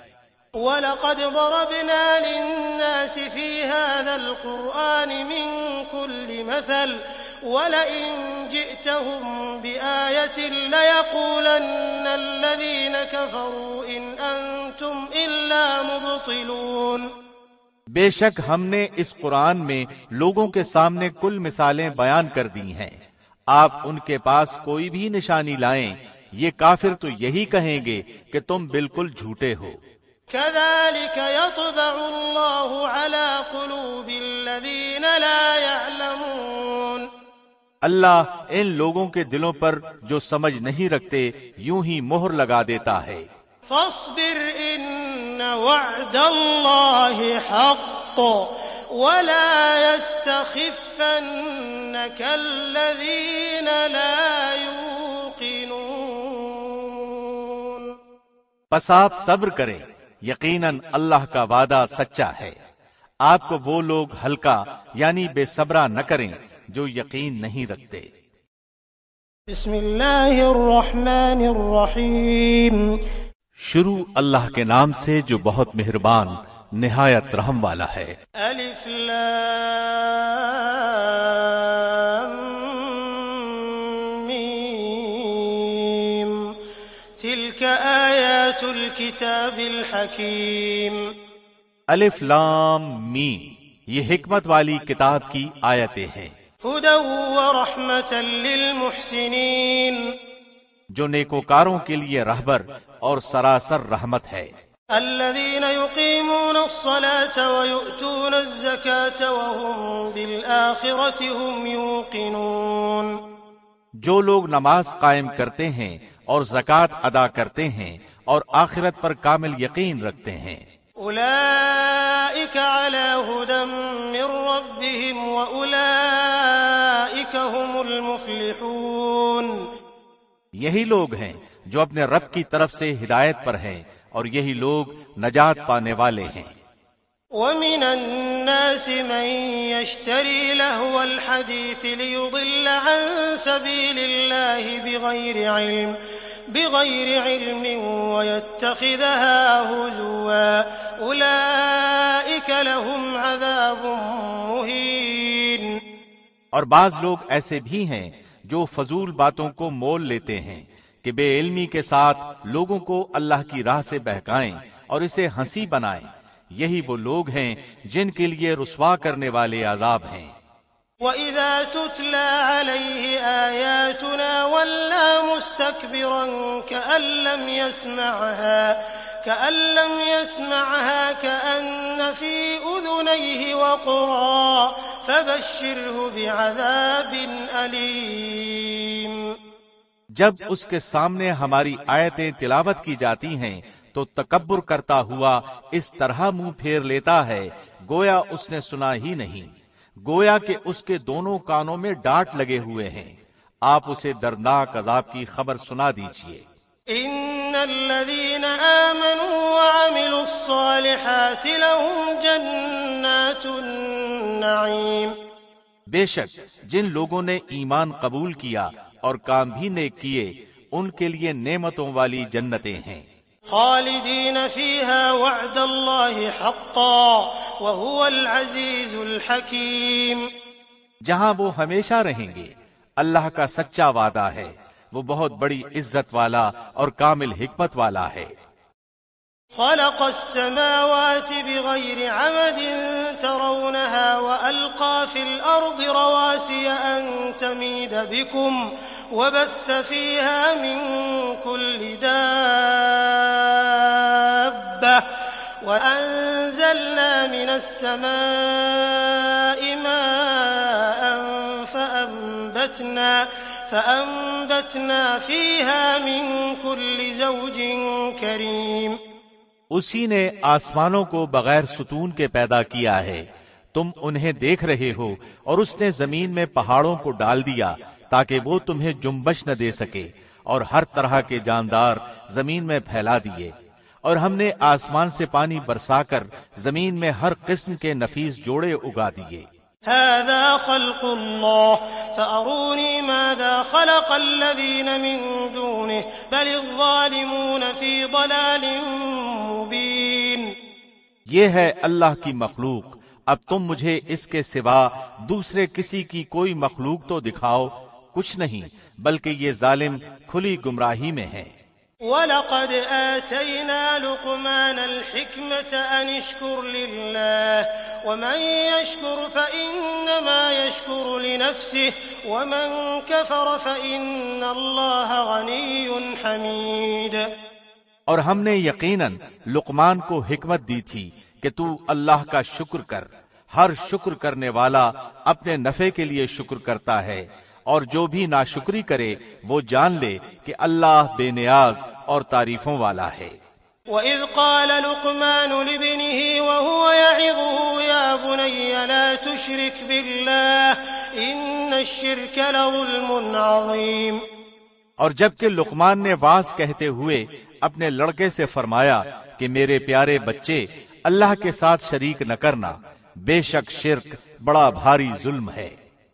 Speaker 3: وَلَقَدْ ضَرَبْنَا لِلنَّاسِ فِي هَذَا الْقُرْآنِ مِنْ كل مثل ولئن جئتهم بآية ليقولن الذين كفروا إن أنتم إلا مبطلون۔
Speaker 2: بے شک ہم نے اس قرآن میں لوگوں کے سامنے کل مثالیں بیان کر دی ہیں، آپ ان کے پاس کوئی بھی نشانی لائیں، یہ کافر تو یہی کہیں گے کہ تم بالکل جھوٹے ہو۔
Speaker 3: كذلك يطبع الله على قلوب الذين لا يعلمون۔
Speaker 2: اللہ ان لوگوں کے دلوں پر جو سمجھ نہیں رکھتے یوں ہی مہر لگا دیتا ہے۔
Speaker 3: فاصبر إن وعد الله حق ولا يستخفنك الذين لا يوقنون۔
Speaker 2: پس آپ صبر کریں، یقیناً اللہ کا وعدہ سچا ہے، آپ کو وہ لوگ ہلکا یعنی بے صبرا نہ کریں جو یقین نہیں رکھتے۔
Speaker 3: بسم اللہ الرحمن الرحیم۔
Speaker 2: شروع اللہ کے نام سے جو بہت مہربان نہایت رحم والا ہے۔
Speaker 3: الف لام میم تلک آیات الکتاب الحکیم۔
Speaker 2: الف لام میم، یہ حکمت والی کتاب کی آیتیں ہیں۔
Speaker 3: ہدی ورحمۃ للمحسنین،
Speaker 2: جو نیکوکاروں کے لیے رہبر اور سراسر رحمت ہے۔
Speaker 3: الذین یقیمون الصلاة ویؤتون الزکاة وهم بالآخرة هم یوقنون،
Speaker 2: جو لوگ نماز قائم کرتے ہیں اور زکوٰۃ ادا کرتے ہیں اور آخرت پر کامل یقین رکھتے ہیں۔
Speaker 3: اولئک علی ھدی من ربهم واولئک هم المفلحون،
Speaker 2: یہی لوگ ہیں جو اپنے رب کی طرف سے ہدایت پر ہیں اور یہی لوگ نجات پانے والے ہیں۔
Speaker 3: ومن الناس من يشتري لهو الحديث ليضل عن سبيل الله بغير علم ويتخذها هزوا أولئك لهم عذاب مهين۔
Speaker 2: اور بعض لوگ ایسے بھی ہیں جو فضول باتوں کو مول لیتے ہیں کہ بے علمی کے ساتھ لوگوں کو اللہ کی راہ سے بہکائیں اور اسے ہنسی بنائیں، یہی وہ لوگ ہیں جن کے لیے رسوا کرنے والے عذاب ہیں۔
Speaker 3: وَإِذَا تُتْلَى عَلَيْهِ آيَاتُنَا وَلَّى مُسْتَكْبِرًا كَأَن لَّمْ يَسْمَعْهَا كَأَنَّ فِي أُذُنَيْهِ وَقْرًا فَبَشِّرْهُ بِعَذَابٍ أَلِيمٍ۔
Speaker 2: جب اس کے سامنے ہماری آیتیں تلاوت کی جاتی ہیں تو تکبر کرتا ہوا اس طرح منہ پھیر لیتا ہے گویا اس نے سنا ہی نہیں، گویا کہ اس کے دونوں کانوں میں ڈانٹ لگے ہوئے ہیں۔ آپ اسے دردناک عذاب کی خبر سنا دیجئے۔
Speaker 3: ان الذين آمنوا وعملوا الصالحات لهم جنات النعیم،
Speaker 2: بے شک جن لوگوں نے ایمان قبول کیا اور کام بھی نیک کیے ان کے لیے نعمتوں والی جنتیں ہیں۔
Speaker 3: خالدین فیہا وعد اللہ حقا وهو العزیز الحکیم،
Speaker 2: جہاں وہ ہمیشہ رہیں گے، اللہ کا سچا وعدہ ہے، وہ بہت بڑی عزت والا اور کامل حکمت والا ہے۔
Speaker 3: خلق السماوات بغير عمد ترونها وألقى في الأرض رواسي أن تميد بكم وبث فيها من كل دابة وأنزلنا من السماء ماء فأنبتنا فيها من كل زوج كريم،
Speaker 2: اسی نے آسمانوں کو بغیر ستون کے پیدا کیا ہے، تم انہیں دیکھ رہے ہو، اور اس نے زمین میں پہاڑوں کو ڈال دیا تاکہ وہ تمہیں جنبش نہ دے سکے، اور ہر طرح کے جاندار زمین میں پھیلا دیے، اور ہم نے آسمان سے پانی برسا کر زمین میں ہر قسم کے نفیس جوڑے اگا دیے۔
Speaker 3: هذا خلق الله فأروني ماذا خلق الذين من دونه بل الظالمون في ضلال مبين۔
Speaker 2: یہ ہے اللہ کی مخلوق، اب تم مجھے اس کے سوا دوسرے کسی کی کوئی مخلوق تو دکھاؤ، کچھ نہیں، بلکہ یہ ظالم کھلی گمراہی میں ہیں۔
Speaker 3: وَلَقَدْ آتَيْنَا لُقْمَانَ الْحِكْمَةَ أَنِ اشْكُرْ لِلَّهِ وَمَن يَشْكُرْ فَإِنَّمَا يَشْكُرُ لِنَفْسِهِ وَمَن كَفَرَ فَإِنَّ اللَّهَ غَنِيٌّ حَمِيدٌ۔
Speaker 2: اور ہم نے یقیناً لقمان کو حکمت دی تھی کہ تو اللہ کا شکر کر، ہر شکر کرنے والا اپنے نفع کے لیے شکر کرتا ہے، اور جو بھی ناشکری کرے وہ جان لے کہ اللہ بے نیاز اور تعریفوں والا ہے۔
Speaker 3: وَإِذْ قَالَ لُقْمَانُ لِابْنِهِ وَهُوَ يَعِظُهُ يَا بُنَيَّ لَا تُشْرِكْ بِاللَّهِ إِنَّ الشِّرْكَ لَظُلْمٌ عَظِيمٌ۔
Speaker 2: اور جبکہ لقمان نے واعظ کہتے ہوئے اپنے لڑکے سے فرمایا کہ میرے پیارے بچے، اللہ کے ساتھ شریک نہ کرنا، بے شک شرک بڑا بھاری ظلم ہے۔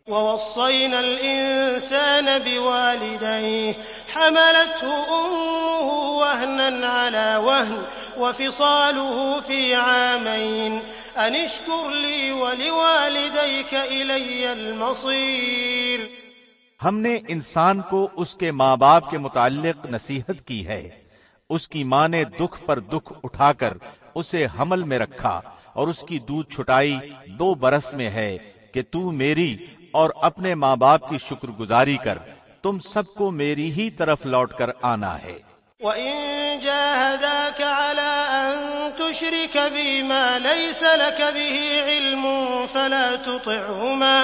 Speaker 3: وَوَصَّيْنَا الْإِنسَانَ بِوَالِدَيْهِ حَمَلَتْهُ أُمُّهُ وَهْنًا عَلَى وَهْنٍ وَفِصَالُهُ فِي عَامَيْنِ أَنِ اشْكُرْ لِي وَلِوَالِدَيْكَ إِلَيَّ الْمَصِيرُ۔
Speaker 2: ہم نے انسان کو اس کے ماں باپ کے متعلق نصیحت کی ہے، اس کی ماں نے دکھ پر دکھ اٹھا کر اسے حمل میں رکھا، اور اس کی دودھ چھٹائی 2 برس میں ہے کہ تو میری اور اپنے ماں باپ کی شکر گزاری کر، تم سب کو میری ہی طرف لوٹ کر آنا ہے۔
Speaker 3: وَإِن جَاهَدَاكَ عَلَىٰ أَن تُشْرِكَ بِي مَا لَيْسَ لَكَ بِهِ عِلْمٌ فَلَا تُطِعْهُمَا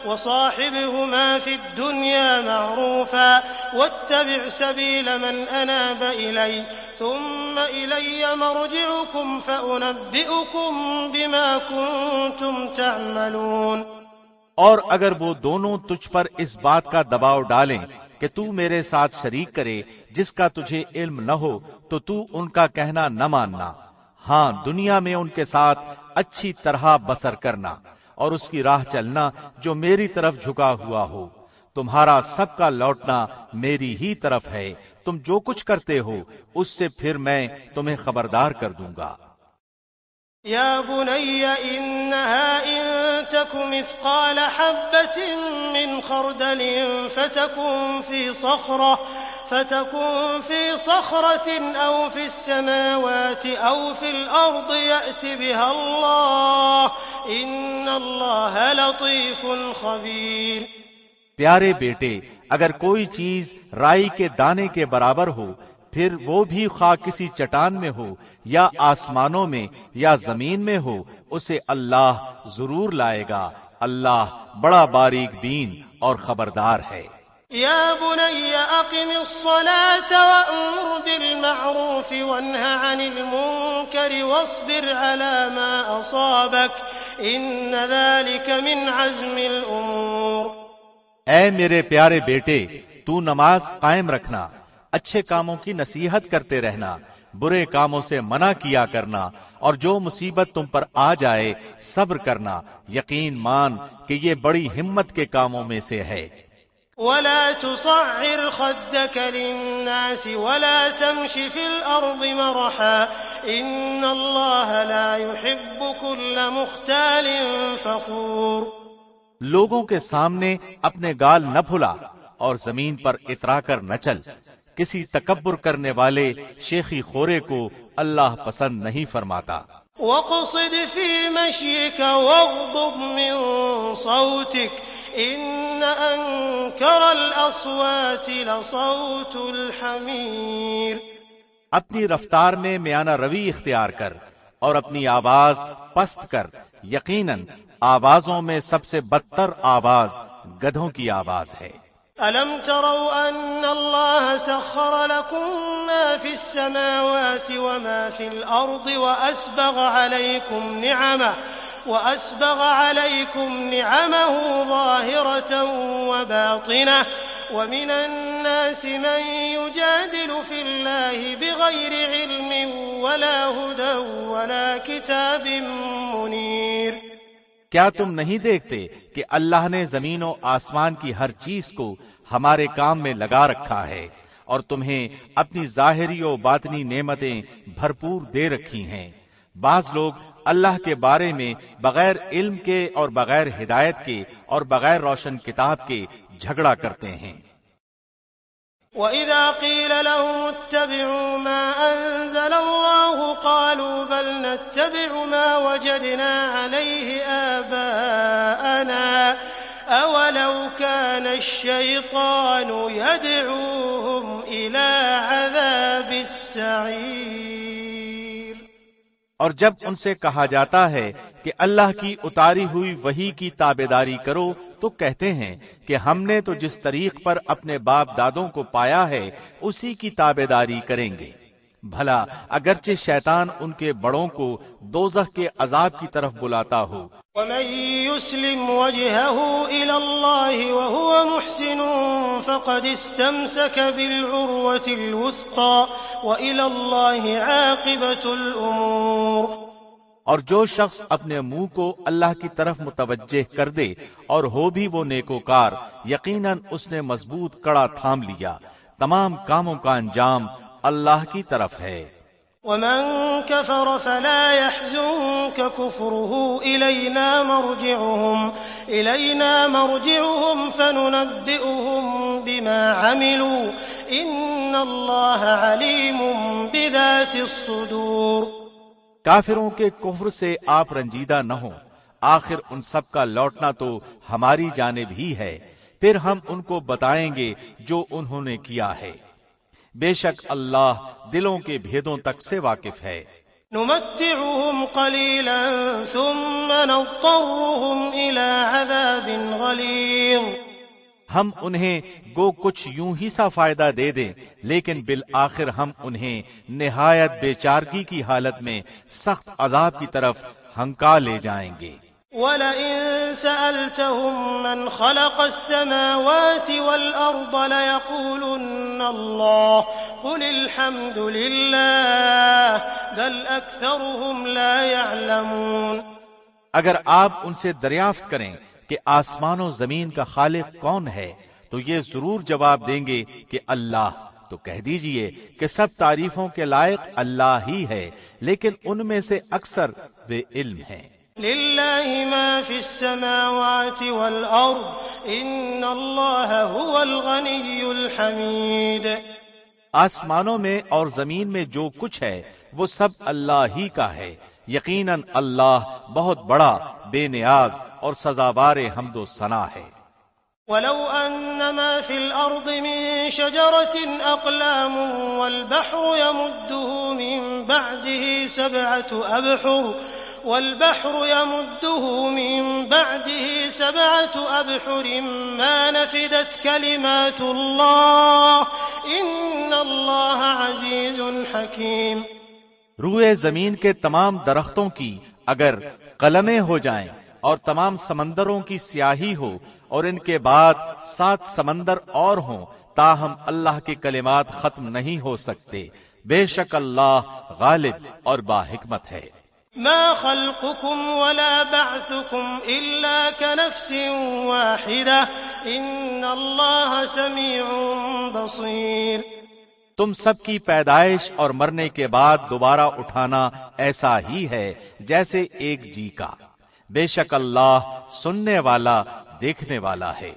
Speaker 3: وَصَاحِبْهُمَا فِي الدُّنْيَا مَعْرُوفًا وَاتَّبِعْ سَبِيلَ مَنْ أَنَابَ إِلَيَّ ثُمَّ إِلَيَّ مَرْجِعُكُمْ فَأُنَبِّئُكُم بِمَا كُنتُمْ تَعْمَلُونَ۔
Speaker 2: اور اگر وہ دونوں تجھ پر اس بات کا دباؤ ڈالیں کہ تو میرے ساتھ شریک کرے جس کا تجھے علم نہ ہو، تو تو ان کا کہنا نہ ماننا، ہاں دنیا میں ان کے ساتھ اچھی طرح بسر کرنا اور اس کی راہ چلنا جو میری طرف جھکا ہوا ہو۔ تمہارا سب کا لوٹنا میری ہی طرف ہے، تم جو کچھ کرتے ہو اس سے پھر میں تمہیں خبردار کر دوں گا۔
Speaker 3: يا بني إنها إن تك مثقال حبة من خردل فتكن في صخرة أو في السماوات أو في الأرض يأت بها الله إن الله لطيف خبير۔
Speaker 2: پیارے بیٹے، اگر کوئی چیز رائی کے دانے کے برابر ہو، پھر وہ بھی خواہ کسی چٹان میں ہو یا آسمانوں میں یا زمین میں ہو، اسے اللہ ضرور لائے گا، اللہ بڑا باریک بین اور خبردار ہے۔
Speaker 3: يا بني أقم الصلاة وأمر بالمعروف وانه عن المنكر واصبر على ما أصابك إن ذلك من عزم الأمور۔
Speaker 2: اے میرے پیارے بیٹے، تو نماز قائم رکھنا، اچھے کاموں کی نصیحت کرتے رہنا، برے کاموں سے منع کیا کرنا، اور جو مصیبت تم پر آ جائے صبر کرنا، یقین مان کہ یہ بڑی ہمت کے کاموں میں سے ہے۔
Speaker 3: ولا تصعر خدك للناس ولا تمش في الأرض مرحا إن الله لا يحب كل مختال فخور۔
Speaker 2: لوگوں کے سامنے اپنے گال نہ پھلا اور زمین پر اترا کر نہ چل، کسی تکبر کرنے والے شیخی خورے کو اللہ پسند نہیں فرماتا۔
Speaker 3: وَاقْصِدْ فِي مَشْيِكَ وَاغْضُضْ مِنْ صَوْتِكَ إِنَّ أَنكَرَ الْأَصْوَاتِ لَصَوْتُ الْحَمِيرِ۔
Speaker 2: اپنی رفتار میں میانہ روی اختیار کر اور اپنی آواز پست کر، یقیناً آوازوں میں سب سے بدتر آواز گدھوں کی آواز ہے۔
Speaker 3: أَلَمْ تَرَوْا أَنَّ اللَّهَ سَخَّرَ لَكُم مَّا فِي السَّمَاوَاتِ وَمَا فِي الْأَرْضِ وَأَسْبَغَ عَلَيْكُمْ نِعَمَهُ ظَاهِرَةً وَبَاطِنَةً وَمِنَ النَّاسِ مَن يُجَادِلُ فِي اللَّهِ بِغَيْرِ عِلْمٍ وَلَا هُدًى وَلَا كِتَابٍ مُنِيرٍ۔
Speaker 2: کیا تم نہیں دیکھتے کہ اللہ نے زمین و آسمان کی ہر چیز کو ہمارے کام میں لگا رکھا ہے اور تمہیں اپنی ظاہری و باطنی نعمتیں بھرپور دے رکھی ہیں، بعض لوگ اللہ کے بارے میں بغیر علم کے اور بغیر ہدایت کے اور بغیر روشن کتاب کے جھگڑا کرتے ہیں۔
Speaker 3: وَإِذَا قِيلَ لَهُمُ اتَّبِعُوا مَا أَنزَلَ اللَّهُ قَالُوا بَلْ نَتَّبِعُ مَا وَجَدْنَا عَلَيْهِ آبَاءَنَا أَوَلَوْ كَانَ الشَّيْطَانُ يَدْعُوهُمْ إِلَى عَذَابِ السَّعِيرِ۔
Speaker 2: اور جب ان سے کہا جاتا ہے کہ اللہ کی اتاری ہوئی وحی کی تابعداری کرو تو کہتے ہیں کہ ہم نے تو جس طریق پر اپنے باپ دادوں کو پایا ہے اسی کی تابعداری کریں گے۔ بھلا اگرچہ شیطان ان کے بڑوں کو دوزخ کے عذاب کی طرف بلاتا ہو۔
Speaker 3: وَمَن يُسْلِمْ وَجْهَهُ إِلَى اللَّهِ وَهُوَ مُحْسِنٌ فَقَدِ اسْتَمْسَكَ بِالْعُرْوَةِ الْوُثْقَى وَإِلَى اللَّهِ عَاقِبَةُ الْأُمُورِ۔
Speaker 2: اور جو شخص اپنے منہ کو اللہ کی طرف متوجہ کر دے اور ہو بھی وہ نیکوکار، یقیناً اس نے مضبوط کڑا تھام لیا، تمام کاموں کا انجام اللہ کی طرف ہے۔
Speaker 3: وَمَن كَفَرَ فَلَا يَحْزُنكَ كُفْرُهُ إِلَيْنَا مَرْجِعُهُمْ فَنُنَبِّئُهُم بِمَا عَمِلُوا إِنَّ اللَّهَ عَلِيمٌ بِذَاتِ الصُّدُورِ۔
Speaker 2: کافروں کے کفر سے آپ رنجیدہ نہ ہوں، آخر ان سب کا لوٹنا تو ہماری جانب ہی ہے، پھر ہم ان کو بتائیں گے جو انہوں نے کیا ہے۔ بے شک اللہ دلوں کے بھیدوں تک سے واقف ہے۔
Speaker 3: نمتعهم قليلا ثم نضطرهم إلى عذاب غليظ۔
Speaker 2: ہم انہیں گو کچھ یوں ہی سا فائدہ دے دیں، لیکن بالآخر ہم انہیں نہایت بے چارگی کی حالت میں سخت عذاب کی طرف ہنکا لے جائیں گے۔
Speaker 3: وَلَئِن سَأَلْتَهُم مَّنْ خَلَقَ السَّمَاوَاتِ وَالْأَرْضَ لَيَقُولُنَّ اللَّهُ قُلِ الْحَمْدُ لِلَّهِ بَلْ أَكْثَرُهُمْ لَا يَعْلَمُونَ۔
Speaker 2: اگر آپ ان سے دریافت کریں کہ آسمان و زمین کا خالق کون ہے تو یہ ضرور جواب دیں گے کہ اللہ، تو کہہ دیجئے کہ سب تعریفوں کے لائق اللہ ہی ہے، لیکن ان میں سے اکثر بے علم ہیں۔
Speaker 3: لِلَّهِ مَا فِي السَّمَاوَاتِ وَالْأَرْضِ إِنَّ اللَّهَ هُوَ الْغَنِيُّ الْحَمِيدُ۔
Speaker 2: آسمانوں میں اور زمین میں جو کچھ ہے وہ سب اللہ ہی کا ہے، یقیناً اللہ بہت بڑا، بے نیاز اور سزاوار حمد و ثنا ہے۔
Speaker 3: وَلَوْ أَنَّ مَا فِي الْأَرْضِ مِن شَجَرَةٍ أَقْلَامٌ وَالْبَحْرُ يَمُدُّهُ مِن بَعْدِهِ سَبْعَةُ أَبْحُرٍ مَا نَفِدَتْ كَلِمَاتُ اللَّهِ إِنَّ اللَّهَ عَزِيزٌ حَكِيمٌ۔
Speaker 2: روئے زمین کے تمام درختوں کی اگر قلمیں ہو جائیں اور تمام سمندروں کی سیاہی ہو اور ان کے بعد 7 سمندر اور ہوں، تاہم اللہ کے کلمات ختم نہیں ہو سکتے، بے شک اللہ غالب اور باحکمت ہے۔
Speaker 3: ما خلقكم ولا بعثكم إلا كنفس واحدة إن الله سميع بصير۔
Speaker 2: تم سب کی پیدائش اور مرنے کے بعد دوبارہ اٹھانا ایسا ہی ہے جیسے ایک جی کا، بے شک اللہ سننے والا، دیکھنے والا ہے۔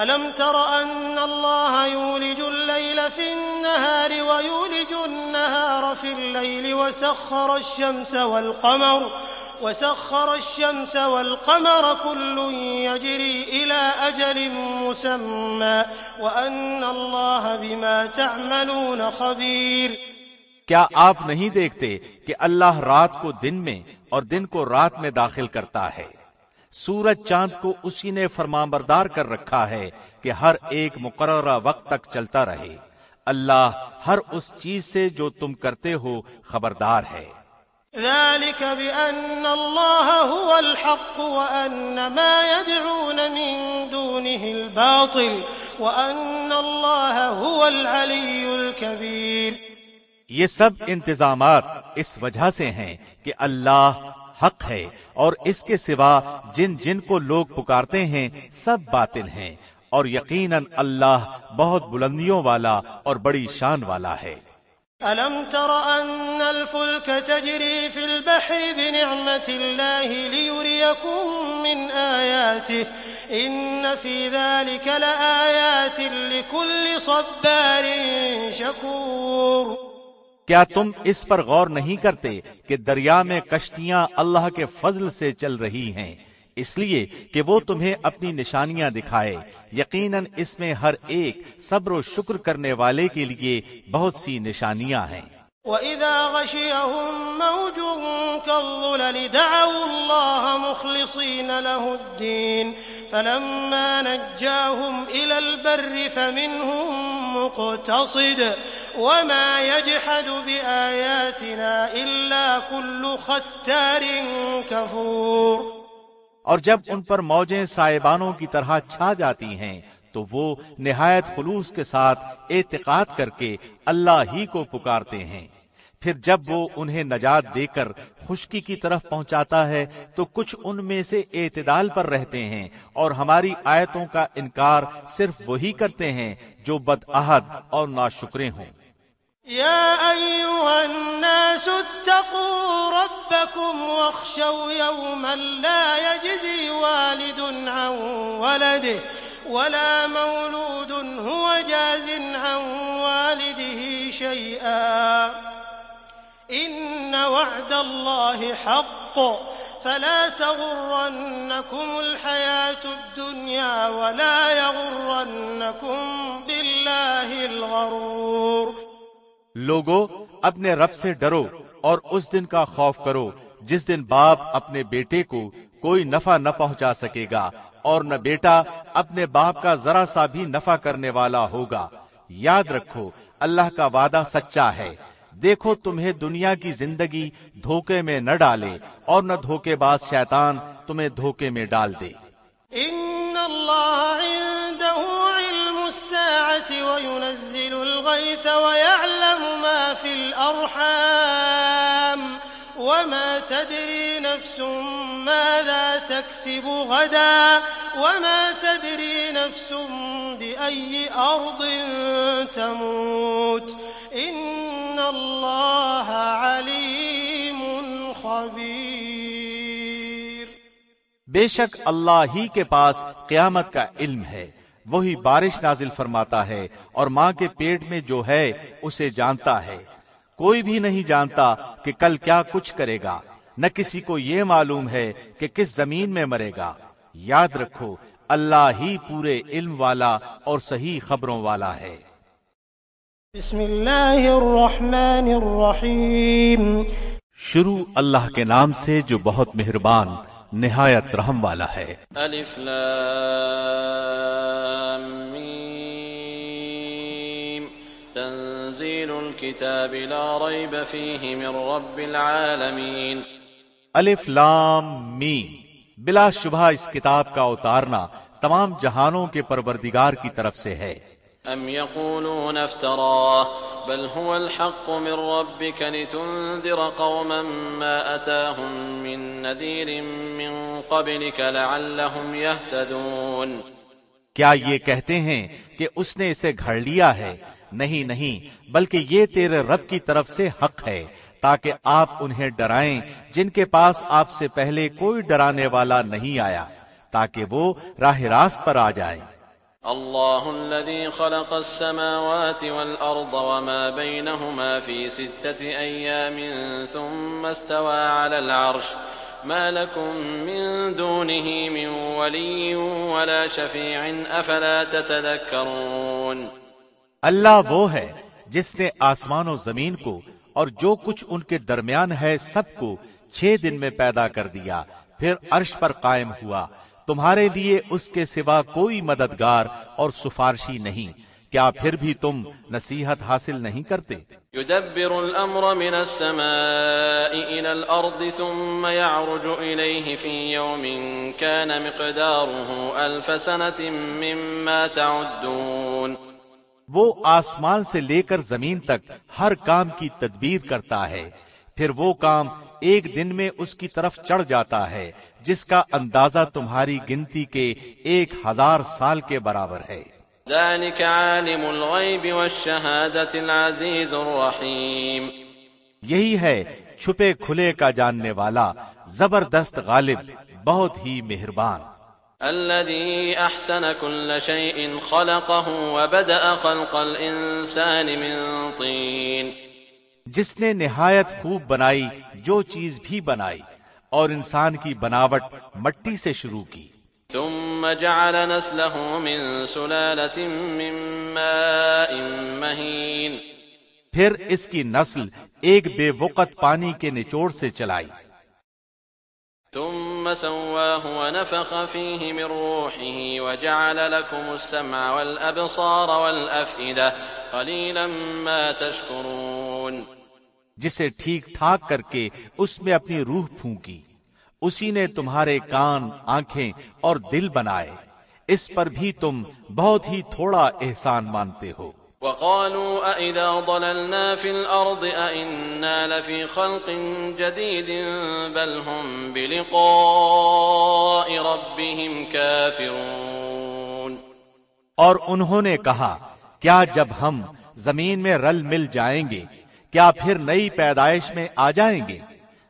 Speaker 3: أَلَمْ تَرَ أَنَّ اللَّهَ يُولِجُ اللَّيْلَ فِي النَّهَارِ وَيُولِجُ النَّهَارَ فِي اللَّيْلِ وَسَخَّرَ الشَّمْسَ وَالْقَمَرَ كُلٌّ يَجْرِي إِلَى أَجَلٍ مُّسَمًّى وَأَنَّ اللَّهَ بِمَا تَعْمَلُونَ خَبِيرٌ۔
Speaker 2: کیا آپ نہیں دیکھتے کہ اللہ رات کو دن میں اور دن کو رات میں داخل کرتا ہے؟ سورج چاند کو اسی نے فرمانبردار کر رکھا ہے کہ ہر ایک مقررہ وقت تک چلتا رہے۔ اللہ ہر اس چیز سے جو تم کرتے ہو خبردار ہے۔
Speaker 3: ذلك بأن الله هو الحق وأن ما يدعون من دونه الباطل وأن الله هو العلي الكبير۔
Speaker 2: یہ سب انتظامات اس وجہ سے ہیں کہ اللہ حق ہے اور اس کے سوا جن جن کو لوگ پکارتے ہیں سب باطل ہیں، اور یقیناً اللہ بہت بلندیوں والا اور بڑی شان والا ہے۔
Speaker 3: ألم تر أن الفلك تجري في البحر بنعمة الله ليريكم من آياته إن في ذلك لآيات لكل صبار شكور۔
Speaker 2: کیا تم اس پر غور نہیں کرتے کہ دریا میں کشتیاں اللہ کے فضل سے چل رہی ہیں، اس لیے کہ وہ تمہیں اپنی نشانیاں دکھائے، یقیناً اس میں ہر ایک صبر و شکر کرنے والے کے لیے بہت سی نشانیاں ہیں۔
Speaker 3: وَإِذَا غَشِيَهُم مَّوْجٌ كَالظُّلَلِ دَعَوُا اللَّهَ مُخْلِصِينَ لَهُ الدِّينَ فَلَمَّا نَجَّاهُمْ إِلَى الْبَرِّ فَمِنْهُم مُّقْتَصِدٌ وَمَا يَجْحَدُ بِآيَاتِنَا إِلَّا كُلُّ خَتَّارٍ كَفُورٍ۔
Speaker 2: اور جب ان پر موجیں سائبانوں کی طرح چھا جاتی ہیں تو وہ نہایت خلوص کے ساتھ اعتقاد کر کے اللہ ہی کو پکارتے ہیں، پھر جب وہ انہیں نجات دے کر خشکی کی طرف پہنچاتا ہے تو کچھ ان میں سے اعتدال پر رہتے ہیں اور ہماری آیتوں کا انکار صرف وہی کرتے ہیں جو بدعہد اور ناشکرے ہوں۔
Speaker 3: يا أيها الناس اتقوا ربكم واخشوا يوما لا يجزي والد عن ولده ولا مولود هو جاز عن والده شيئا إن وعد الله حق فلا تغرنكم الحياة الدنيا ولا يغرنكم بالله الغرور۔
Speaker 2: لوگو اپنے رب سے ڈرو اور اس دن کا خوف کرو جس دن باپ اپنے بیٹے کو کوئی نفع نہ پہنچا سکے گا اور نہ بیٹا اپنے باپ کا ذرا سا بھی نفع کرنے والا ہوگا۔ یاد رکھو اللہ کا وعدہ سچا ہے، دیکھو تمہیں دنیا کی زندگی دھوکے میں نہ ڈالے اور نہ دھوکے باز شیطان تمہیں دھوکے میں ڈال دے۔
Speaker 3: إن الله عنده علم الساعة وينزل الغيث ويعلم ما في الأرحام وما تدري نفس ماذا تكسب غدا وما تدري نفس بأي أرض تموت إن الله عليم خبير۔
Speaker 2: بے شک اللہ ہی کے پاس قیامت کا علم ہے، وہی بارش نازل فرماتا ہے اور ماں کے پیٹ میں جو ہے اسے جانتا ہے۔ کوئی بھی نہیں جانتا کہ کل کیا کچھ کرے گا، نہ کسی کو یہ معلوم ہے کہ کس زمین میں مرے گا۔ یاد رکھو اللہ ہی پورے علم والا اور صحیح خبروں والا ہے۔
Speaker 3: بسم اللہ الرحمن الرحیم۔
Speaker 2: شروع اللہ کے نام سے جو بہت مہربان نہایت رحم والا ہے۔
Speaker 1: الف لام میم تنزیل الكتاب لا ریب فیہ من رب العالمین۔
Speaker 2: الف لام میم، بلا شبہ اس کتاب کا اتارنا تمام جہانوں کے پروردگار کی طرف سے ہے۔
Speaker 1: ام یقولون افتراه بل هو الحق من ربك لتنذر قوما ما أتاهم من نذير من قبلك لعلهم يهتدون۔
Speaker 2: کیا یہ کہتے ہیں کہ اس نے اسے گھڑ لیا ہے؟ نہیں نہیں، بلکہ یہ تیرے رب کی طرف سے حق ہے تاکہ آپ انہیں ڈرائیں جن کے پاس آپ سے پہلے کوئی ڈرانے والا نہیں آیا، تاکہ وہ راہ راست پر آ جائیں۔
Speaker 1: اللہ الذي خلق السماوات والأرض وما بينهما في 6 أيام ثم استوى على العرش ما لكم من دونه من ولي ولا شفيع أفلا تتذكرون۔
Speaker 2: اللہ وہ ہے جس نے آسمان و زمین کو اور جو کچھ ان کے درمیان ہے سب کو 6 دن میں پیدا کر دیا، پھر عرش پر قائم ہوا، تمہارے لیے اس کے سوا کوئی مددگار اور سفارشی نہیں، کیا پھر بھی تم نصیحت حاصل نہیں کرتے؟
Speaker 1: يدبر الأمر من السماء إلى الأرض ثم يعرج إليه في يوم كان مقداره 1000 سنة مما تعدون۔
Speaker 2: وہ آسمان سے لے کر زمین تک ہر کام کی تدبیر کرتا ہے، پھر وہ کام ایک دن میں اس کی طرف چڑھ جاتا ہے جس کا اندازہ تمہاری گنتی کے 1000 سال کے برابر ہے۔
Speaker 1: ذلك عالم الغیب والشہادة العزیز الرحیم،
Speaker 2: یہی ہے چھپے کھلے کا جاننے والا، زبردست غالب، بہت ہی مہربان۔
Speaker 1: الذي احسن كل شيء خلقه وبدأ خلق الانسان من طين،
Speaker 2: جس نے نہایت خوب بنائی جو چیز بھی بنائی، اور انسان کی بناوٹ مٹی سے شروع کی۔
Speaker 1: ثم جعل نسله من سلالة من ماء مهين،
Speaker 2: پھر اس کی نسل ایک بے وقت پانی کے نچوڑ سے چلائی۔
Speaker 1: ثم سواه ونفخ فيه من روحه وجعل لكم السمع والأبصار والأفئدة قليلا ما تشكرون،
Speaker 2: جسے ٹھیک ٹھاک کر کے اس میں اپنی روح پھونکی، اسی نے تمہارے کان، آنکھیں اور دل بنائے، اس پر بھی تم بہت ہی تھوڑا احسان مانتے ہو۔
Speaker 1: وقالوا أإذا ضللنا في الأرض أإنا لفي خلق جديد بل هم بلقاء ربهم كافرون،
Speaker 2: اور انہوں نے کہا کیا جب ہم زمین میں رل مل جائیں گے کیا پھر نئی پیدائش میں آ جائیں گے؟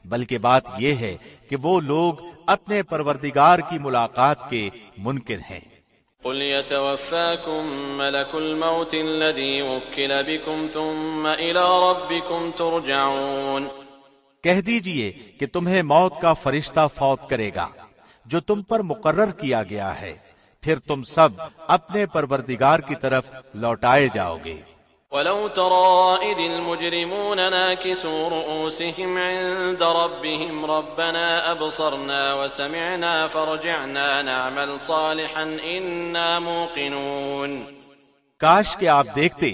Speaker 2: بلکہ بات یہ ہے کہ وہ لوگ اپنے پروردگار کی ملاقات کے منکر ہیں۔
Speaker 1: قل يتوفاكم ملك الموت الذي وكل بكم ثم إلى ربكم ترجعون،
Speaker 2: کہہ دیجئے کہ تمہیں موت کا فرشتہ فوت کرے گا جو تم پر مقرر کیا گیا ہے، پھر تم سب اپنے پروردگار کی طرف لوٹائے جاؤ گے۔
Speaker 1: ولو ترى إذ المجرمون ناكسوا رؤوسهم عند ربهم ربنا أبصرنا وسمعنا فارجعنا نعمل صالحا إنا موقنون،
Speaker 2: کاش کہ آپ دیکھتے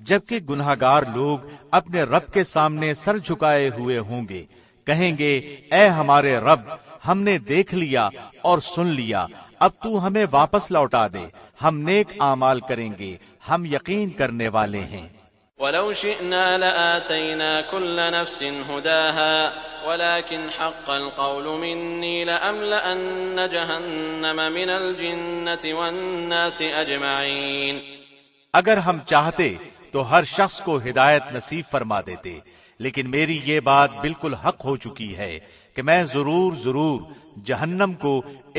Speaker 2: جبکہ گناہگار لوگ اپنے رب کے سامنے سر جھکائے ہوئے ہوں گے، کہیں گے اے ہمارے رب، ہم نے دیکھ لیا اور سن لیا، اب تو ہمیں واپس لوٹا دے، ہم نیک اعمال کریں گے، ہم یقین کرنے والے ہیں۔
Speaker 1: ولو شئنا لآتينا كل نفس هداها ولكن حق القول مني لأملأن جهنم من الجنة والناس أجمعين،
Speaker 2: اگر ہم چاہتے تو ہر شخص کو ہدایت نصیب فرما دیتے، لیکن میری یہ بات بالکل حق ہو چکی ہے کہ میں ضرور جہنم کو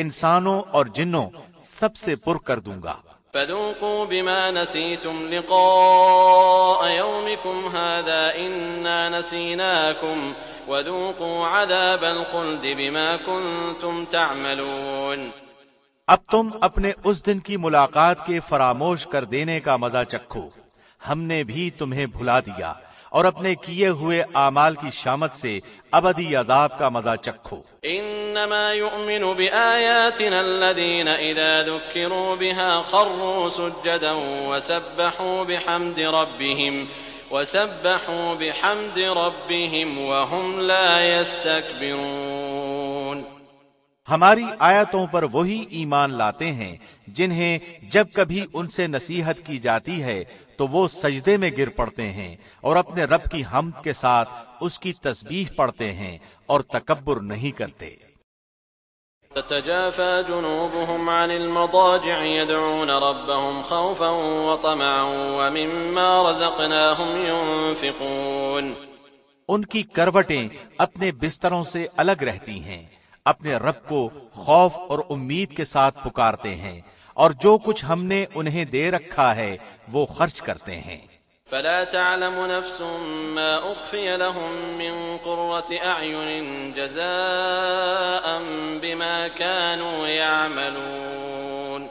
Speaker 2: انسانوں اور جنوں سب سے پر کر دوں گا۔
Speaker 1: فذوقوا بما نسيتم لقاء يومكم هذا إنا نسيناكم وذوقوا عذاب الخلد بما كنتم تعملون،
Speaker 2: اب تم اپنے اس دن کی ملاقات کے فراموش کر دینے کا مزہ چکھو، ہم نے بھی تمہیں بھلا دیا، اور اپنے کیے ہوئے اعمال کی شامت سے ابدی عذاب کا مزہ چکھو۔
Speaker 1: انما يؤمن بآياتنا الذين اذا ذكروا بها خروا سجدا وسبحوا بحمد ربهم وهم لا يستكبرون،
Speaker 2: ہماری آیتوں پر وہی ایمان لاتے ہیں جنہیں جب کبھی ان سے نصیحت کی جاتی ہے تو وہ سجدے میں گر پڑتے ہیں اور اپنے رب کی حمد کے ساتھ اس کی تسبیح پڑھتے ہیں اور تکبر نہیں کرتے۔
Speaker 1: تتجافى جنوبهم عن المضاجع يدعون ربهم خوفا وطمعا ومما رزقناهم ينفقون،
Speaker 2: ان کی کروٹیں اپنے بستروں سے الگ رہتی ہیں، اپنے رب کو خوف اور امید کے ساتھ پکارتے ہیں، اور جو کچھ ہم نے انہیں دے رکھا ہے وہ خرچ کرتے ہیں۔
Speaker 1: فلا تعلم نفس ما أخفي لهم من قرة أعين جزاء بما كانوا يعملون،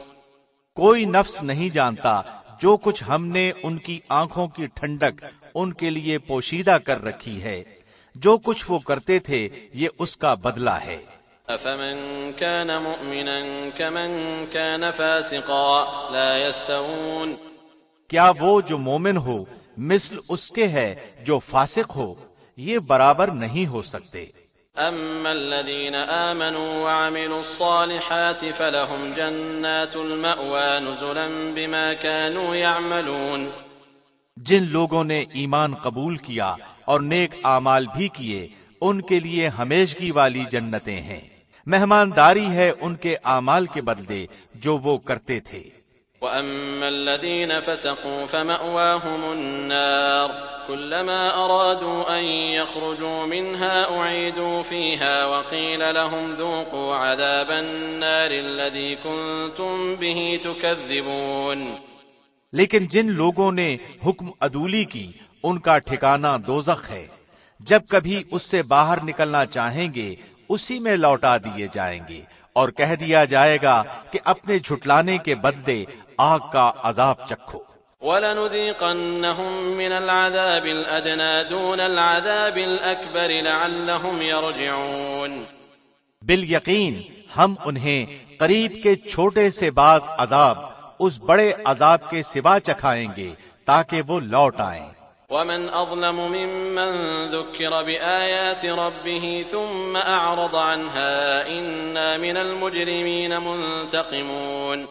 Speaker 2: کوئی نفس نہیں جانتا جو کچھ ہم نے ان کی آنکھوں کی ٹھنڈک ان کے لیے پوشیدہ کر رکھی ہے، جو کچھ وہ کرتے تھے یہ اس کا بدلہ ہے۔
Speaker 1: أفمن كان مؤمنا كمن كان فاسقا لا يستوون،
Speaker 2: کیا وہ جو مومن ہو مثل اس کے ہے جو فاسق ہو، یہ برابر نہیں ہو سکتے۔
Speaker 1: أما الذين آمنوا وعملوا الصالحات فلهم جنات المأوى نزلا بما كانوا يعملون،
Speaker 2: جن لوگوں نے ایمان قبول کیا اور نیک اعمال بھی کیے ان کے لیے ہمیشگی والی جنتیں ہیں، مہمانداری ہے ان کے اعمال کے بدلے جو وہ کرتے تھے۔
Speaker 1: وأما الذين فسقوا فمأواهم النار كلما أرادوا أن يخرجوا منها أعيدوا فيها وقيل لهم ذوقوا عذاب النار الذي كنتم به تكذبون.
Speaker 2: لیکن جن لوگوں نے حکم عدولی کی ان کا ٹھکانہ دوزخ ہے. جب کبھی اس سے باہر نکلنا چاہیں گے اسی میں لوٹا دیے جائیں گے اور کہہ دیا جائے گا کہ اپنے جھٹلانے کے بدلے آگ کا عذاب چکھو.
Speaker 1: وَلَنُذِيقَنَّهُم مِّنَ الْعَذَابِ الْأَدْنَىٰ دُونَ الْعَذَابِ الْأَكْبَرِ لَعَلَّهُمْ يَرْجِعُونَ.
Speaker 2: بالیقین ہم انہیں قریب کے چھوٹے سے بعض عذاب اس بڑے عذاب کے سوا چکھائیں گے تاکہ وہ لوٹ آئیں.
Speaker 1: وَمَنْ أَظْلَمُ مِمَّنْ ذُكِّرَ بِآيَاتِ رَبِّهِ ثُمَّ أَعْرَضَ عَنْهَا إِنَّا مِنَ الْمُجْرِمِينَ مُنْتَقِمُونَ.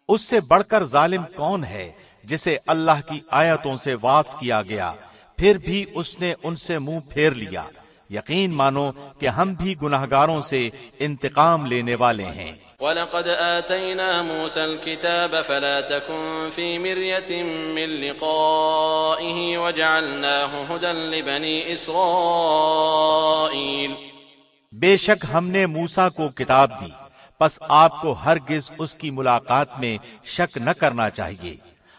Speaker 2: اس سے بڑھ کر ظالم کون ہے جسے اللہ کی آیتوں سے واعظ کیا گیا پھر بھی اس نے ان سے منہ پھیر لیا. یقین مانو کہ ہم بھی گناہگاروں سے انتقام لینے والے ہیں.
Speaker 1: وَلَقَدْ آتَيْنَا مُوسَى الْكِتَابَ فَلَا تَكُنْ فِي مِرْيَةٍ مِّن لِّقَائِهِ وَجَعَلْنَاهُ هُدًى لِّبَنِي إِسْرَائِيلَ.
Speaker 2: بے شک ہم نے موسیٰ کو کتاب دی پس آپ کو ہرگز اس کی ملاقات میں شک نہ کرنا چاہیے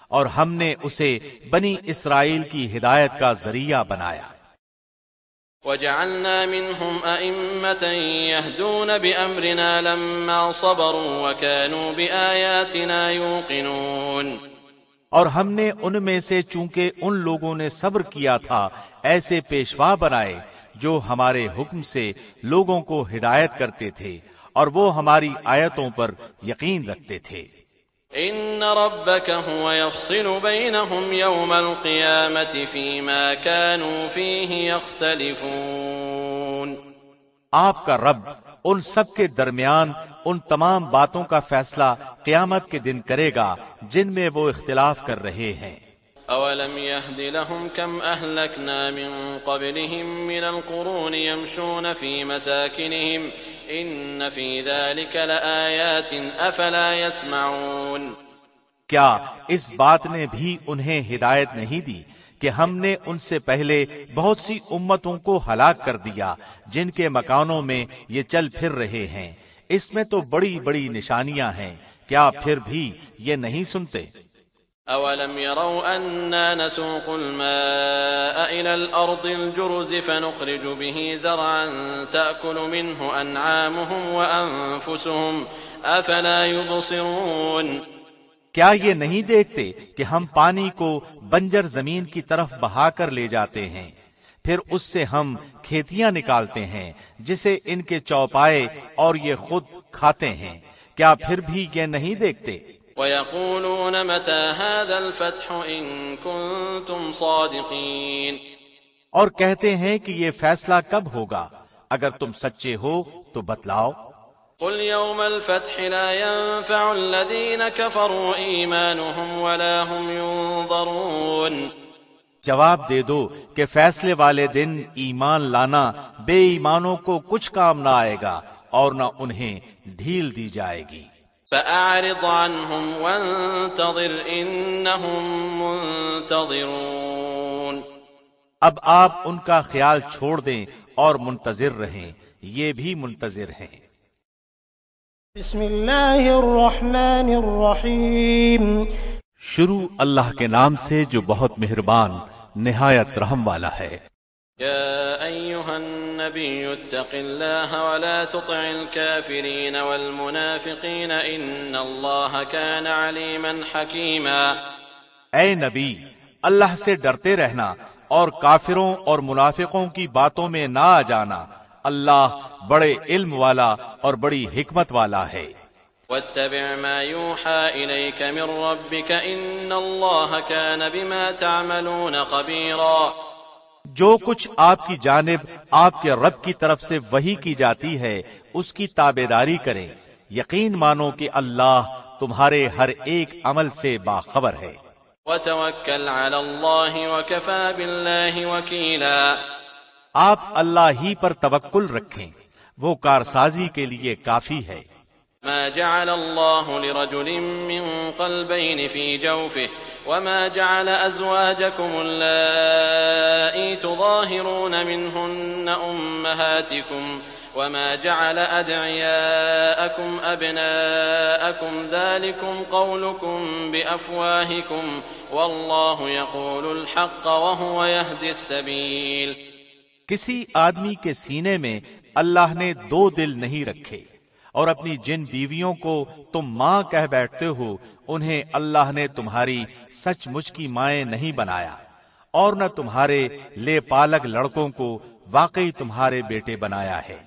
Speaker 2: اور ہم نے اسے بنی اسرائیل کی ہدایت کا ذریعہ بنایا.
Speaker 1: وَجَعَلْنَا مِنْهُمْ أَئِمَّةً يَهْدُونَ بِأَمْرِنَا لَمَّا صَبَرُوا وَكَانُوا بِآيَاتِنَا يُوقِنُونَ.
Speaker 2: اور ہم نے ان میں سے چونکہ ان لوگوں نے صبر کیا تھا ایسے پیشوا بنائے جو ہمارے حکم سے لوگوں کو ہدایت کرتے تھے اور وہ ہماری آیتوں پر یقین رکھتے تھے.
Speaker 1: ان ربك هو يفصل بينهم يوم القيامة فيما كانوا فيه يختلفون.
Speaker 2: آپ کا رب ان سب کے درمیان ان تمام باتوں کا فیصلہ قیامت کے دن کرے گا جن میں وہ اختلاف کر رہے ہیں.
Speaker 1: اولم يهد لهم كم اهلكنا من قبلهم من القرون يمشون في مساكنهم ان في ذلك لآيات افلا يسمعون.
Speaker 2: کیا اس بات نے بھی انہیں ہدایت نہیں دی کہ ہم نے ان سے پہلے بہت سی امتوں کو ہلاک کر دیا جن کے مکانوں میں یہ چل پھر رہے ہیں. اس میں تو بڑی بڑی نشانیاں ہیں. کیا پھر بھی یہ نہیں سنتے؟
Speaker 1: اولم يروا اننا نسوق الماء الى الارض الجرز فنخرج به زرعا تاكل منه انعامهم وانفسهم افلا يبصرون.
Speaker 2: کیا یہ نہیں دیکھتے کہ ہم پانی کو بنجر زمین کی طرف بہا کر لے جاتے ہیں پھر اس سے ہم کھیتیاں نکالتے ہیں جسے ان کے چوپائے اور یہ خود کھاتے ہیں. کیا پھر بھی یہ نہیں دیکھتے؟
Speaker 1: وَيَقُولُونَ مَتَى هَذَا الْفَتْحُ إِن كُنتُمْ صَادِقِينَ.
Speaker 2: اور کہتے ہیں کہ یہ فیصلہ کب ہوگا اگر تم سچے ہو تو بتلاؤ.
Speaker 1: قُلْ يَوْمَ الْفَتْحِ لَا يَنفَعُ الَّذِينَ كَفَرُوا إِيمَانُهُمْ وَلَا هُمْ يُنظَرُونَ.
Speaker 2: جواب دے دو کہ فیصلے والے دن ایمان لانا بے ایمانوں کو کچھ کام نہ آئے گا اور نہ انہیں ڈھیل دی جائے گی.
Speaker 1: فَأَعْرِضْ عَنْهُمْ وَانتَظِرْ إِنَّهُمْ مُنتَظِرُونَ.
Speaker 2: اب آپ ان کا خیال چھوڑ دیں اور منتظر رہیں، یہ بھی منتظر ہیں.
Speaker 3: بسم اللہ الرحمن الرحیم.
Speaker 2: شروع اللہ کے نام سے جو بہت مہربان نہایت رحم والا ہے.
Speaker 1: يا أيها النبي اتق الله ولا تطع الكافرين والمنافقين إن الله كان عليما حكيما.
Speaker 2: اے نبی، اللہ سے ڈرتے رہنا اور کافروں اور منافقوں کی باتوں میں نہ آ جانا. اللہ بڑے علم والا اور بڑی حکمت والا ہے.
Speaker 1: واتبع ما يوحى إليك من ربك إن الله كان بما تعملون خبيرا.
Speaker 2: جو کچھ آپ کی جانب آپ کے رب کی طرف سے وحی کی جاتی ہے اس کی تابعداری کریں. یقین مانو کہ اللہ تمہارے ہر ایک عمل سے باخبر ہے.
Speaker 1: وتوکل علی اللہ وکفى باللہ وکیلا.
Speaker 2: آپ اللہ ہی پر توکل رکھیں، وہ کارسازی کے لیے کافی ہے.
Speaker 1: ما جعل الله لرجل من قلبين في جوفه وما جعل أزواجكم اللائي تظاهرون منهن أمهاتكم وما جعل أدعياءكم أبناءكم ذلكم قولكم بأفواهكم والله يقول الحق وهو يهدي السبيل۔
Speaker 2: کسی آدمی کے سینے میں اللہ نے دو دل نہیں رکھے، اور اپنی جن بیویوں کو تم ماں کہہ بیٹھتے ہو انہیں اللہ نے تمہاری سچ مچ کی مائیں نہیں بنایا، اور نہ تمہارے لے پالک لڑکوں کو واقعی تمہارے بیٹے بنایا ہے۔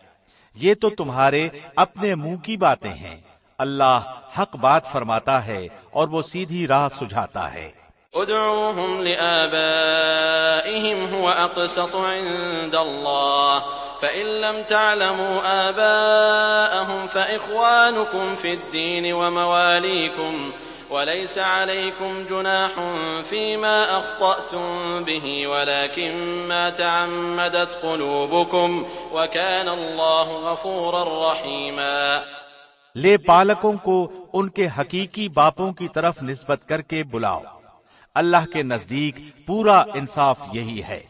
Speaker 2: یہ تو تمہارے اپنے منہ کی باتیں ہیں، اللہ حق بات فرماتا ہے اور وہ سیدھی راہ سجھاتا ہے۔
Speaker 1: ادعوهم لآبائهم هو أقسط عند الله فإن لم تعلموا آباءهم فإخوانكم في الدين ومواليكم وليس عليكم جناح فيما أخطأتم به ولكن ما تعمدت قلوبكم وكان الله غفورا رحيما۔
Speaker 2: لے پالکوں کو ان کے حقیقی باپوں کی طرف نسبت کر کے بلاؤ، اللہ کے نزدیک پورا انصاف یہی ہے۔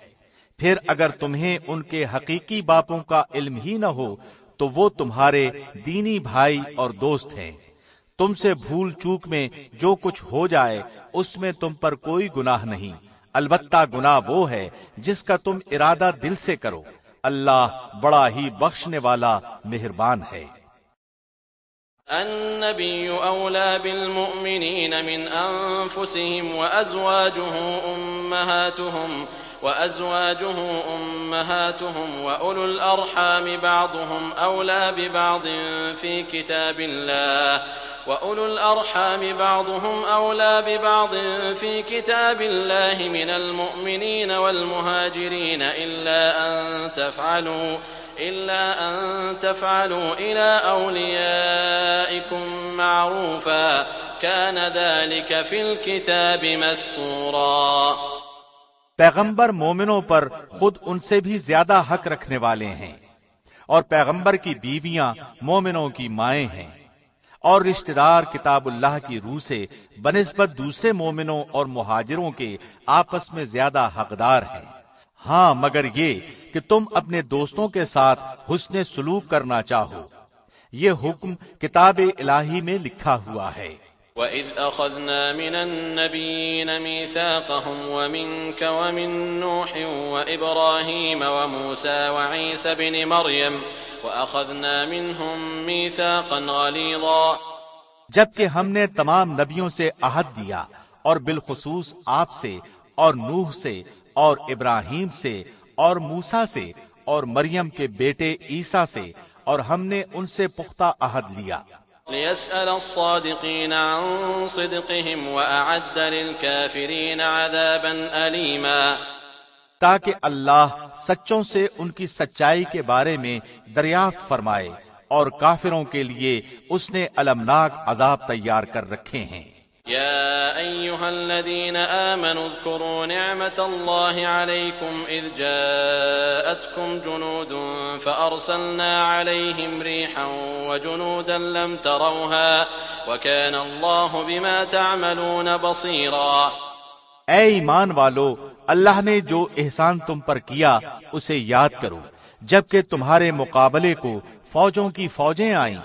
Speaker 2: پھر اگر تمہیں ان کے حقیقی باپوں کا علم ہی نہ ہو تو وہ تمہارے دینی بھائی اور دوست ہیں۔ تم سے بھول چوک میں جو کچھ ہو جائے اس میں تم پر کوئی گناہ نہیں، البتہ گناہ وہ ہے جس کا تم ارادہ دل سے کرو، اللہ بڑا ہی بخشنے والا مہربان ہے۔
Speaker 1: النبي أولى بالمؤمنين من أنفسهم وأزواجه أمهاتهم وأولو الأرحام بعضهم أولى ببعض في كتاب الله من المؤمنين والمهاجرين إلا أن تفعلوا إلى أوليائكم معروفا كان ذلك في الكتاب مسطورا۔
Speaker 2: پیغمبر مومنوں پر خود ان سے بھی زیادہ حق رکھنے والے ہیں، اور پیغمبر کی بیویاں مومنوں کی مائیں ہیں، اور رشتہ دار کتاب اللہ کی روح سے بنسبت دوسرے مومنوں اور مہاجروں کے آپس میں زیادہ حقدار ہیں، ہاں مگر یہ کہ تم اپنے دوستوں کے ساتھ حسن سلوک کرنا چاہو، یہ حکم کتاب الہی میں لکھا ہوا ہے۔
Speaker 1: وَإِذْ أَخَذْنَا مِنَ النَّبِيِّينَ مِيثَاقَهُمْ وَمِنْكَ وَمِن نُّوحٍ وَإِبْرَاهِيمَ وَمُوسَى وَعِيسَى ابْنِ مَرْيَمَ وَأَخَذْنَا مِنْهُم مِّيثَاقًا غَلِيظًا۔
Speaker 2: جبکہ ہم نے تمام نبیوں سے عہد دیا، اور بالخصوص آپ سے اور نوح سے اور ابراہیم سے اور موسیٰ سے اور مریم کے بیٹے عیسیٰ سے، اور ہم نے ان سے پختہ عہد لیا۔
Speaker 1: لِيَسْأَلَ الصَّادِقِينَ عَن صِدْقِهِمْ وَأَعَدَّ لِلْكَافِرِينَ عَذَابًا أَلِيمًا،
Speaker 2: تاکہ اللہ سچوں سے ان کی سچائی کے بارے میں دریافت فرمائے، اور کافروں کے لیے اس نے المناک عذاب تیار کر رکھے ہیں۔
Speaker 1: يا أيها الذين آمنوا اذكروا نعمة الله عليكم إذ جاءتكم جنود فأرسلنا عليهم ريحا وجنودا لم تروها وكان الله بما تعملون بصيرا۔
Speaker 2: اے ایمان والو، اللہ نے جو احسان تم پر کیا اسے یاد کرو، جبکہ تمہارے مقابلے کو فوجوں کی فوجیں آئیں،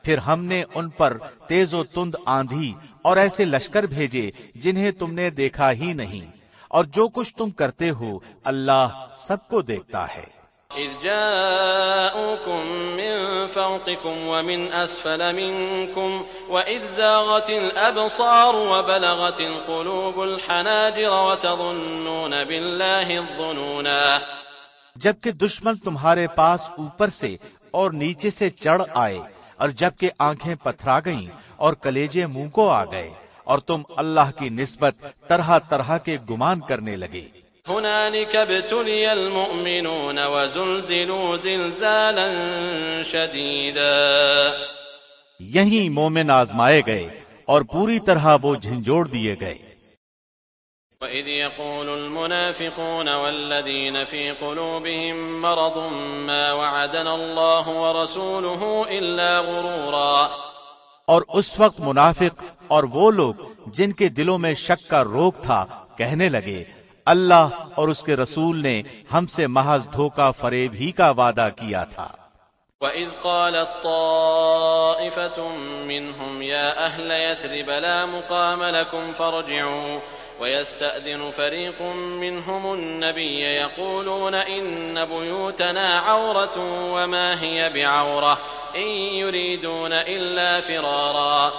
Speaker 2: پھر ہم نے ان پر تیز و تند آندھی اور ایسے لشکر بھیجے جنہیں تم نے دیکھا ہی نہیں، اور جو کچھ تم کرتے ہو اللہ سب کو دیکھتا ہے۔
Speaker 1: إذ جاءوكم من فوقكم ومن أسفل منكم وإذ زاغت الأبصار وبلغت القلوب الحناجر وتظنون بالله الظنونا۔
Speaker 2: جبکہ دشمن تمہارے پاس اوپر سے اور نیچے سے چڑھ آئے، اور جبکہ آنکھیں پتھرا گئیں اور کلیجے منہ کو آ گئے، اور تم اللہ کی نسبت طرح طرح کے گمان کرنے لگے۔
Speaker 1: هنالك ابتلي المؤمنون وزلزلوا زلزالا شديدا،
Speaker 2: یہیں مومن آزمائے گئے اور پوری طرح وہ جھنجھوڑ دیے گئے۔
Speaker 1: وَإِذْ يَقُولُ الْمُنَافِقُونَ وَالَّذِينَ فِي قُلُوبِهِم مَّرَضٌ مَّا وَعَدَنَا اللَّهُ وَرَسُولُهُ إِلَّا غُرُورًا۔
Speaker 2: اور اس وقت منافق اور وہ لوگ جن کے دلوں میں شک کا روگ تھا کہنے لگے اللہ اور اس کے رسول نے ہم سے محض دھوکہ فریب ہی کا وعدہ کیا تھا۔
Speaker 1: وَإِذْ قَالَتْ طَائِفَةٌ مِّنْهُمْ يَا أَهْلَ يَثْرِبَ لَا مُقَامَ لَكُمْ فَارْجِعُوا وَيَسْتَأْذِنُ فَرِيقٌ مِّنْهُمُ النَّبِيَّ يَقُولُونَ إِنَّ بُيُوتَنَا عَوْرَةٌ وَمَا هِيَ بِعَوْرَةٍ إِن يُرِيدُونَ إِلَّا فِرَارًا۔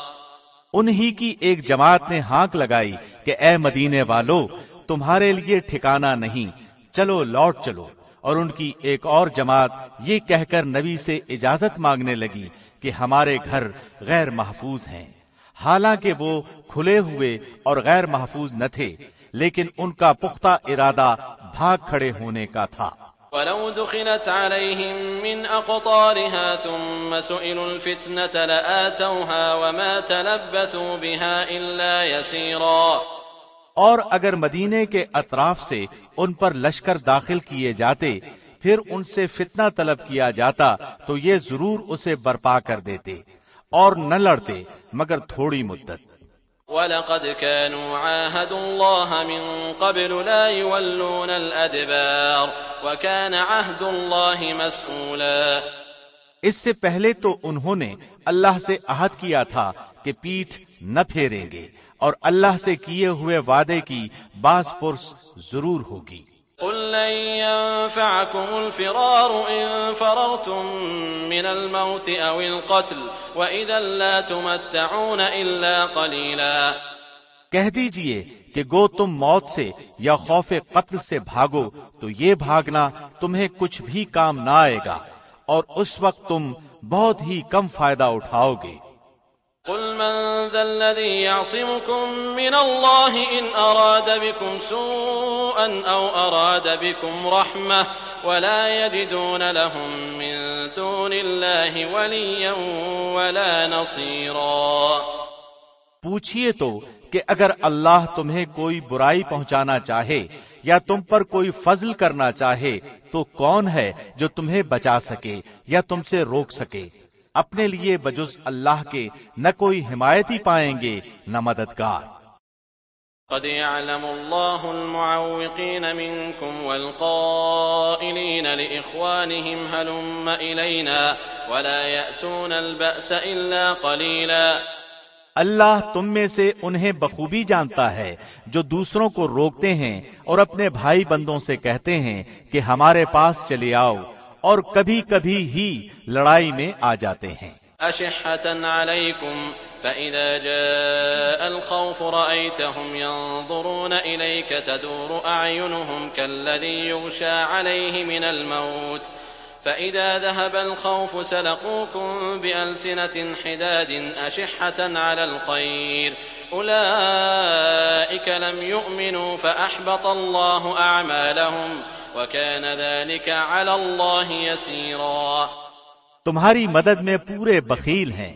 Speaker 2: انہی کی ایک جماعت نے ہانک لگائی کہ اے مدینے والو، تمہارے لیے ٹھکانہ نہیں، چلو لوٹ چلو۔ اور ان کی ایک اور جماعت یہ کہہ کر نبی سے اجازت مانگنے لگی کہ ہمارے گھر غیر محفوظ ہیں، حالانکہ وہ کھلے ہوئے اور غیر محفوظ نہ تھے، لیکن ان کا پختہ ارادہ بھاگ کھڑے ہونے کا تھا۔
Speaker 1: وَلَوْ دُخِلَتْ عَلَيْهِمْ مِنْ أَقْطَارِهَا ثُمَّ سُئِلُوا الْفِتْنَةَ لَآتَوْهَا وَمَا تَلَبَّثُوا بِهَا إِلَّا يَسِيرًا۔
Speaker 2: اور اگر مدینے کے اطراف سے ان پر لشکر داخل کیے جاتے، پھر ان سے فتنہ طلب کیا جاتا تو یہ ضرور اسے برپا کر دیتے اور نہ لڑتے مگر تھوڑی مدت۔
Speaker 1: وَلَقَدْ كَانُوا عَاهَدُوا اللَّهَ مِن قَبْلُ لَا يُوَلُّونَ الْأَدْبَارَ وَكَانَ عَهْدُ اللَّهِ مَسْئُولًا۔
Speaker 2: اس سے پہلے تو انہوں نے اللہ سے عہد کیا تھا کہ پیٹھ نہ پھیریں گے، اور اللہ سے کیے ہوئے وعدے کی باز پرس ضرور ہوگی۔
Speaker 1: قُل لَّن يَنفَعَكُمُ الْفِرَارُ إِن فَرَرْتُم مِّنَ الْمَوْتِ أَوِ الْقَتْلِ وَإِذًا لَّا تُمَتَّعُونَ إِلَّا قَلِيلًا۔
Speaker 2: کہہ دیجئے کہ گو تم موت سے یا خوف قتل سے بھاگو تو یہ بھاگنا تمہیں کچھ بھی کام نہ آئے گا، اور اس وقت تم بہت ہی کم فائدہ اٹھاؤ گے۔
Speaker 1: قُلْ مَنْ ذَا الَّذِي يَعْصِمُكُم مِّنَ اللَّهِ إِنْ أَرَادَ بِكُمْ سُوءًا أَوْ أَرَادَ بِكُمْ رَحْمَةً وَلَا يَجِدُونَ لَهُم مِّن دُونِ اللَّهِ وَلِيًّا وَلَا نَصِيرًا۔
Speaker 2: پوچھئے تو کہ اگر اللہ تمہیں کوئی برائی پہنچانا چاہے یا تم پر کوئی فضل کرنا چاہے تو کون ہے جو تمہیں بچا سکے یا تم سے روک سکے؟ اپنے لیے بجز اللہ کے نہ کوئی حمایتی پائیں گے نہ مددگار۔
Speaker 1: قد يعلم الله المعوقين منكم والقائلين لإخوانهم هلم إلينا ولا يأتون البأس إلا قليلا۔
Speaker 2: اللہ تم میں سے انہیں بخوبی جانتا ہے جو دوسروں کو روکتے ہیں اور اپنے بھائی بندوں سے کہتے ہیں کہ ہمارے پاس چلے آؤ، اور کبھی کبھی ہی لڑائی میں آ جاتے ہیں۔
Speaker 1: أشحة عليكم فإذا جاء الخوف رأيتهم ينظرون إليك تدور أعينهم كالذي يغشى عليه من الموت فإذا ذهب الخوف سلقوكم بألسنة حداد أشحة على الخير أولئك لم يؤمنوا فأحبط الله أعمالهم وكان ذلك على الله يسيرا۔
Speaker 2: تمہاری مدد میں پورے بخیل ہیں،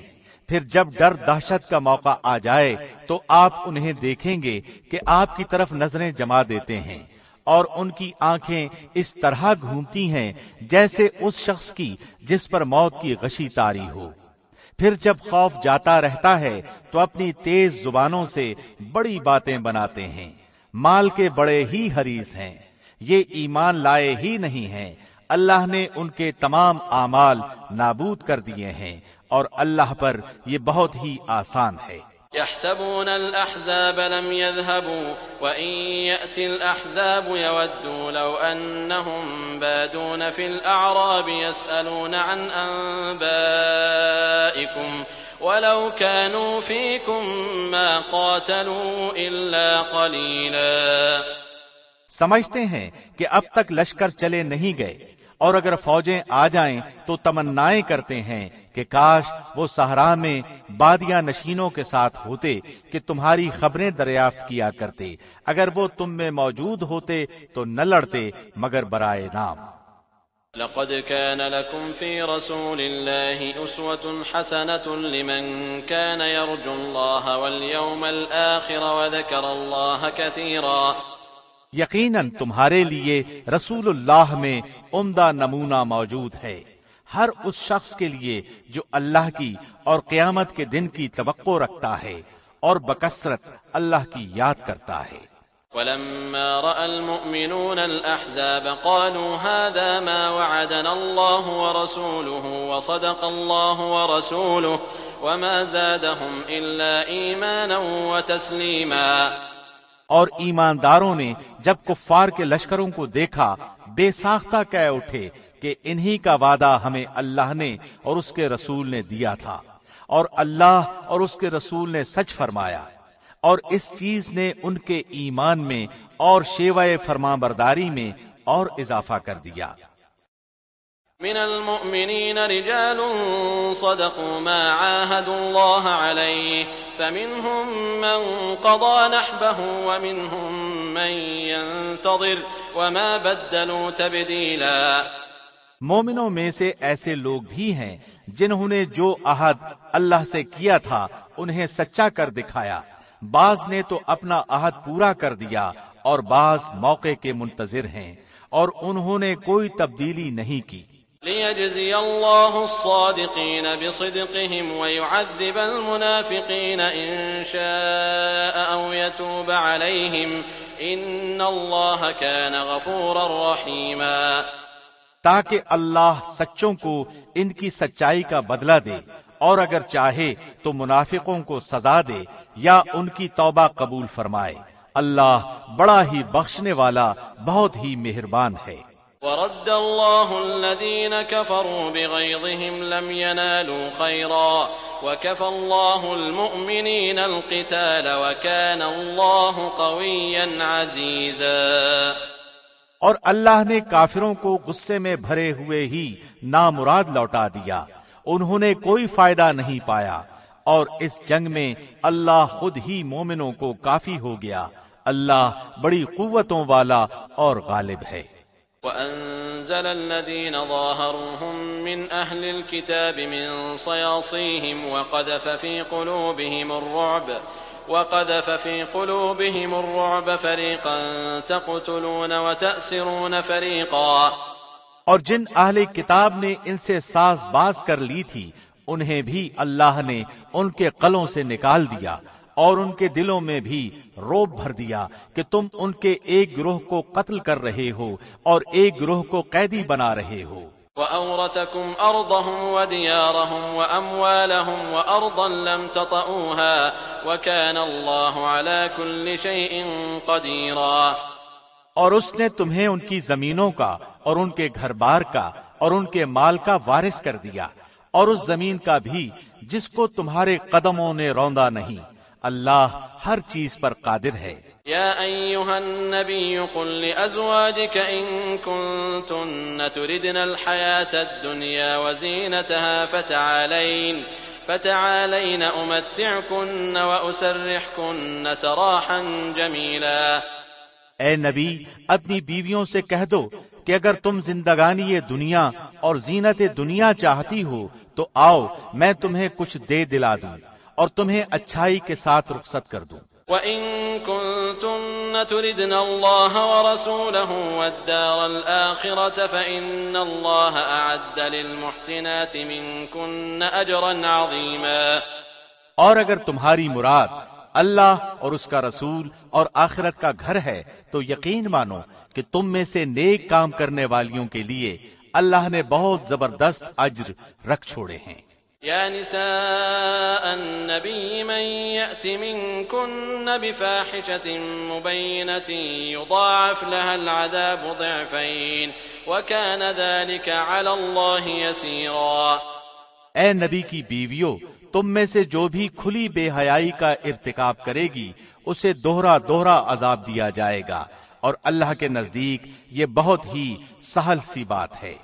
Speaker 2: پھر جب ڈر دہشت کا موقع آ جائے تو آپ انہیں دیکھیں گے کہ آپ کی طرف نظریں جما دیتے ہیں، اور ان کی آنکھیں اس طرح گھومتی ہیں جیسے اس شخص کی جس پر موت کی غشی طاری ہو۔ پھر جب خوف جاتا رہتا ہے تو اپنی تیز زبانوں سے بڑی باتیں بناتے ہیں، مال کے بڑے ہی حریص ہیں، یہ ایمان لائے ہی نہیں ہیں، اللہ نے ان کے تمام اعمال نابود کر دیے ہیں، اور اللہ پر یہ بہت ہی آسان ہے۔
Speaker 1: يحسبون الأحزاب لم يذهبوا وإن يأتي الأحزاب يودوا لو أنهم بادون في الأعراب يسألون عن أنبائكم ولو كانوا فيكم ما قاتلوا إلا قليلا۔
Speaker 2: سمجھتے ہیں کہ اب تک لشکر چلے نہیں گئے، اور اگر فوجیں آ جائیں تو تمنائیں کرتے ہیں کہ کاش وہ صحرا میں بادیاں نشینوں کے ساتھ ہوتے کہ تمہاری خبریں دریافت کیا کرتے، اگر وہ تم میں موجود ہوتے تو نہ لڑتے مگر برائے نام۔
Speaker 1: لقد كان لكم في رسول الله أسوة حسنة لمن كان يرجو الله واليوم الآخر وذكر الله كثيرا۔
Speaker 2: یقیناً تمہارے لیے رسول اللہ میں عمدہ نمونہ موجود ہے، ہر اس شخص کے لیے جو اللہ کی اور قیامت کے دن کی توقع رکھتا ہے اور بکثرت اللہ کی یاد کرتا ہے۔
Speaker 1: ولما رأى المؤمنون الأحزاب قالوا هذا ما وعدنا الله ورسوله وصدق الله ورسوله وما زادهم إلا إيمانا وتسليما۔
Speaker 2: اور ایمانداروں نے جب کفار کے لشکروں کو دیکھا بے ساختہ کہہ اٹھے کہ انہی کا وعدہ ہمیں اللہ نے اور اس کے رسول نے دیا تھا، اور اللہ اور اس کے رسول نے سچ فرمایا، اور اس چیز نے ان کے ایمان میں اور شیوہ فرمانبرداری میں اور اضافہ کر دیا۔
Speaker 1: من المؤمنين رجال صدقوا ما عاهدوا الله عليه فمنهم من قضى نحبه ومنهم من ينتظر وما بدلوا تبديلا۔
Speaker 2: مومنوں میں سے ایسے لوگ بھی ہیں جنہوں نے جو عہد اللہ سے کیا تھا انہیں سچا کر دکھایا، بعض نے تو اپنا عہد پورا کر دیا اور بعض موقع کے منتظر ہیں، اور انہوں نے کوئی تبدیلی نہیں کی۔
Speaker 1: لِيَجْزِيَ اللَّهُ الصَّادِقِينَ بِصِدْقِهِمْ وَيُعَذِّبَ الْمُنَافِقِينَ إِن شَاءَ أَوْ يَتُوبَ عَلَيْهِمْ إِنَّ اللَّهَ كَانَ غَفُورًا رَّحِيمًا،
Speaker 2: تاکہ اللہ سچوں کو ان کی سچائی کا بدلہ دے، اور اگر چاہے تو منافقوں کو سزا دے یا ان کی توبہ قبول فرمائے۔ اللہ بڑا ہی بخشنے والا بہت ہی مہربان ہے۔
Speaker 1: وَرَدَّ اللَّهُ الَّذِينَ كَفَرُوا بِغَيْظِهِمْ لَمْ يَنَالُوا خَيْرًا وَكَفَى اللَّهُ الْمُؤْمِنِينَ الْقِتَالَ وَكَانَ اللَّهُ قَوِيًّا عَزِيزًا۔
Speaker 2: اور اللہ نے کافروں کو غصے میں بھرے ہوئے ہی نامراد لوٹا دیا، انہوں نے کوئی فائدہ نہیں پایا، اور اس جنگ میں اللہ خود ہی مومنوں کو کافی ہو گیا۔ اللہ بڑی قوتوں والا اور غالب ہے۔
Speaker 1: وَأَنزَلَ الَّذِينَ ظَاهَرُوهُم مِّنْ أَهْلِ الْكِتَابِ مِن صَيَاصِيهِمْ وَقَذَفَ فِي قُلُوبِهِمُ الرُّعْبَ فَرِيقًا تَقْتُلُونَ وَتَأْسِرُونَ فَرِيقًا۔
Speaker 2: اور جن اہل کتاب نے ان سے ساز باز کر لی تھی انہیں بھی اللہ نے ان کے قلوں سے نکال دیا، اور ان کے دلوں میں بھی رعب بھر دیا کہ تم ان کے ایک گروہ کو قتل کر رہے ہو اور ایک گروہ کو قیدی بنا رہے ہو۔
Speaker 1: وَأَوْرَثَكُمْ أَرْضَهُمْ وَدِيَارَهُمْ وَأَمْوَالَهُمْ وَأَرْضًا لَّمْ تَطَئُوهَا وَكَانَ اللَّهُ عَلَى كُلِّ شَيْءٍ قَدِيرًا۔
Speaker 2: اور اس نے تمہیں ان کی زمینوں کا اور ان کے گھر بار کا اور ان کے مال کا وارث کر دیا، اور اس زمین کا بھی جس کو تمہارے قدموں نے روندا نہیں۔ اللہ ہر چیز پر قادر ہے۔
Speaker 1: یا ایھا النبی قل لأزواجک ان کنتن تردن الحیاة الدنیا وزینتها فتعالین امتعکن واسرحکن سراحا جمیلا۔
Speaker 2: اے نبی اپنی بیویوں سے کہہ دو کہ اگر تم زندگانی دنیا اور زینت دنیا چاہتی ہو تو آؤ میں تمہیں کچھ دے دلا دوں اور تمہیں اچھائی کے ساتھ رخصت کر دوں۔
Speaker 1: وَإِن كُنتُنَّ تُرِدْنَ اللَّهَ وَرَسُولَهُ وَالدَّارَ الْآخِرَةَ فَإِنَّ اللَّهَ أَعَدَّ لِلْمُحْسِنَاتِ مِنكُنَّ أَجْرًا عَظِيمًا۔
Speaker 2: اور اگر تمہاری مراد اللہ اور اس کا رسول اور آخرت کا گھر ہے تو یقین مانو کہ تم میں سے نیک کام کرنے والیوں کے لیے اللہ نے بہت زبردست اجر رکھ چھوڑے ہیں۔
Speaker 1: یا نساء النبی من یأت منکن بفاحشة مبینة یضاعف لها العذاب ضعفین وکان ذلك علی اللہ یسیرا۔
Speaker 2: اے نبی کی بیویوں، تم میں سے جو بھی کھلی بے حیائی کا ارتکاب کرے گی اسے دوہرا دوہرا عذاب دیا جائے گا، اور اللہ کے نزدیک یہ بہت ہی سہل سی بات ہے۔